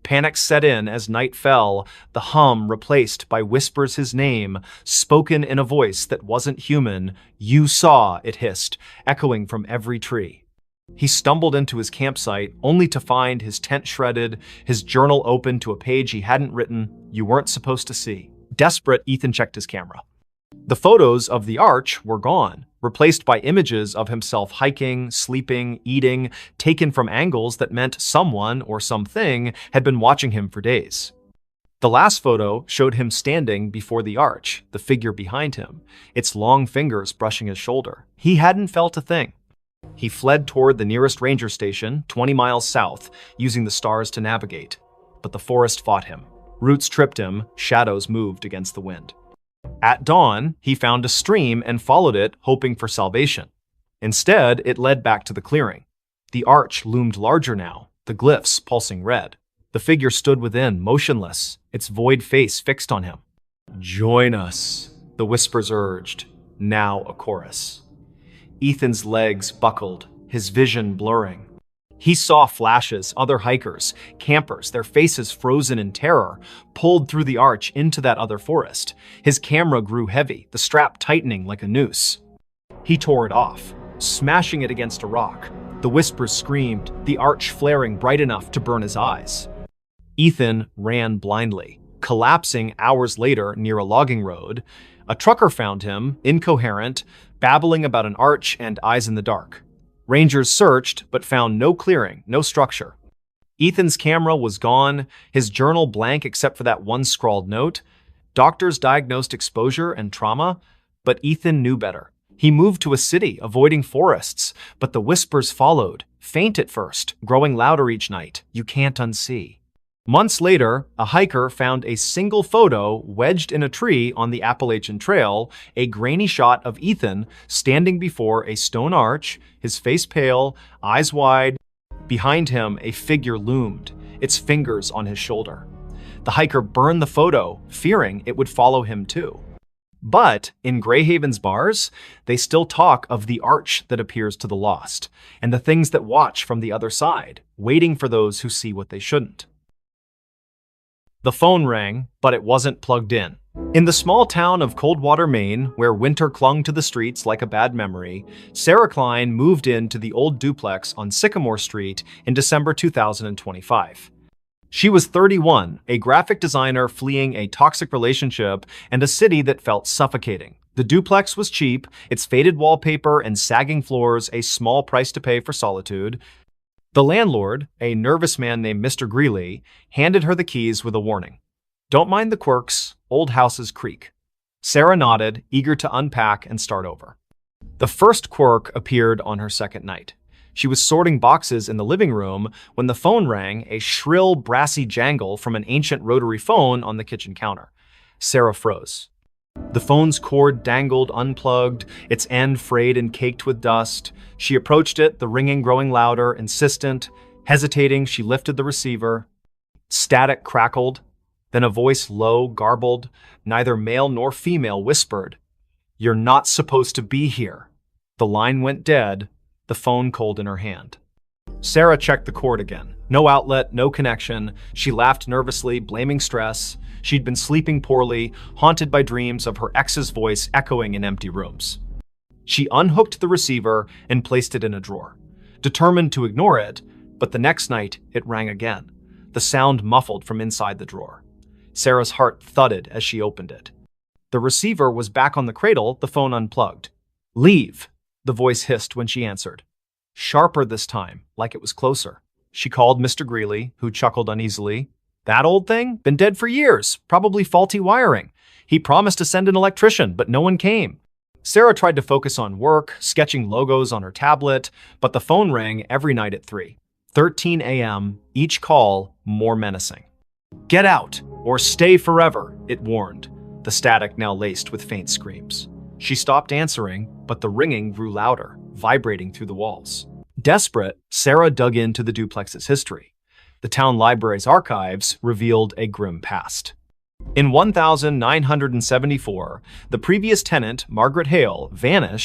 Panic set in as night fell, the hum replaced by whispers his name, spoken in a voice that wasn't human. "You saw," it hissed, echoing from every tree. He stumbled into his campsite, only to find his tent shredded, his journal open to a page he hadn't written, you weren't supposed to see. Desperate, Ethan checked his camera. The photos of the arch were gone, replaced by images of himself hiking, sleeping, eating, taken from angles that meant someone or something had been watching him for days. The last photo showed him standing before the arch, the figure behind him, its long fingers brushing his shoulder. He hadn't felt a thing. He fled toward the nearest ranger station, 20 miles south, using the stars to navigate. But the forest fought him. Roots tripped him, shadows moved against the wind. At dawn, he found a stream and followed it, hoping for salvation. Instead, it led back to the clearing. The arch loomed larger now, the glyphs pulsing red. The figure stood within, motionless, its void face fixed on him. "Join us," the whispers urged, now a chorus. Ethan's legs buckled, his vision blurring. He saw flashes, other hikers, campers, their faces frozen in terror, pulled through the arch into that other forest. His camera grew heavy, the strap tightening like a noose. He tore it off, smashing it against a rock. The whispers screamed, the arch flaring bright enough to burn his eyes. Ethan ran blindly, collapsing hours later near a logging road. A trucker found him, incoherent, babbling about an arch and eyes in the dark. Rangers searched, but found no clearing, no structure. Ethan's camera was gone, his journal blank except for that one scrawled note. Doctors diagnosed exposure and trauma, but Ethan knew better. He moved to a city, avoiding forests, but the whispers followed, faint at first, growing louder each night. You can't unsee. Months later, a hiker found a single photo wedged in a tree on the Appalachian Trail, a grainy shot of Ethan standing before a stone arch, his face pale, eyes wide. Behind him, a figure loomed, its fingers on his shoulder. The hiker burned the photo, fearing it would follow him too. But in Greyhaven's bars, they still talk of the arch that appears to the lost, and the things that watch from the other side, waiting for those who see what they shouldn't. The phone rang, but it wasn't plugged in. In the small town of Coldwater, Maine, where winter clung to the streets like a bad memory, Sarah Klein moved into the old duplex on Sycamore Street in December 2025. She was 31, a graphic designer fleeing a toxic relationship and a city that felt suffocating. The duplex was cheap, its faded wallpaper and sagging floors a small price to pay for solitude. The landlord, a nervous man named Mr. Greeley, handed her the keys with a warning. Don't mind the quirks, old houses creak. Sarah nodded, eager to unpack and start over. The first quirk appeared on her second night. She was sorting boxes in the living room when the phone rang, a shrill, brassy jangle from an ancient rotary phone on the kitchen counter. Sarah froze. The phone's cord dangled unplugged, its end frayed and caked with dust. She approached it, the ringing growing louder, insistent. Hesitating, she lifted the receiver. Static crackled. Then a voice, low, garbled, neither male nor female, whispered, "You're not supposed to be here." The line went dead, the phone cold in her hand. Sarah checked the cord again. No outlet, no connection. She laughed nervously, blaming stress. She'd been sleeping poorly, haunted by dreams of her ex's voice echoing in empty rooms. She unhooked the receiver and placed it in a drawer, determined to ignore it, but the next night it rang again, the sound muffled from inside the drawer. Sarah's heart thudded as she opened it. The receiver was back on the cradle, the phone unplugged. "Leave," the voice hissed when she answered. Sharper this time, like it was closer. She called Mr. Greeley, who chuckled uneasily. "That old thing? Been dead for years. Probably faulty wiring. He promised to send an electrician, but no one came." Sarah tried to focus on work, sketching logos on her tablet, but the phone rang every night at 3:13 a.m., each call more menacing. "Get out, or stay forever," it warned, the static now laced with faint screams. She stopped answering, but the ringing grew louder, vibrating through the walls. Desperate, Sarah dug into the duplex's history. The town library's archives revealed a grim past. In 1974, the previous tenant, Margaret Hale, vanished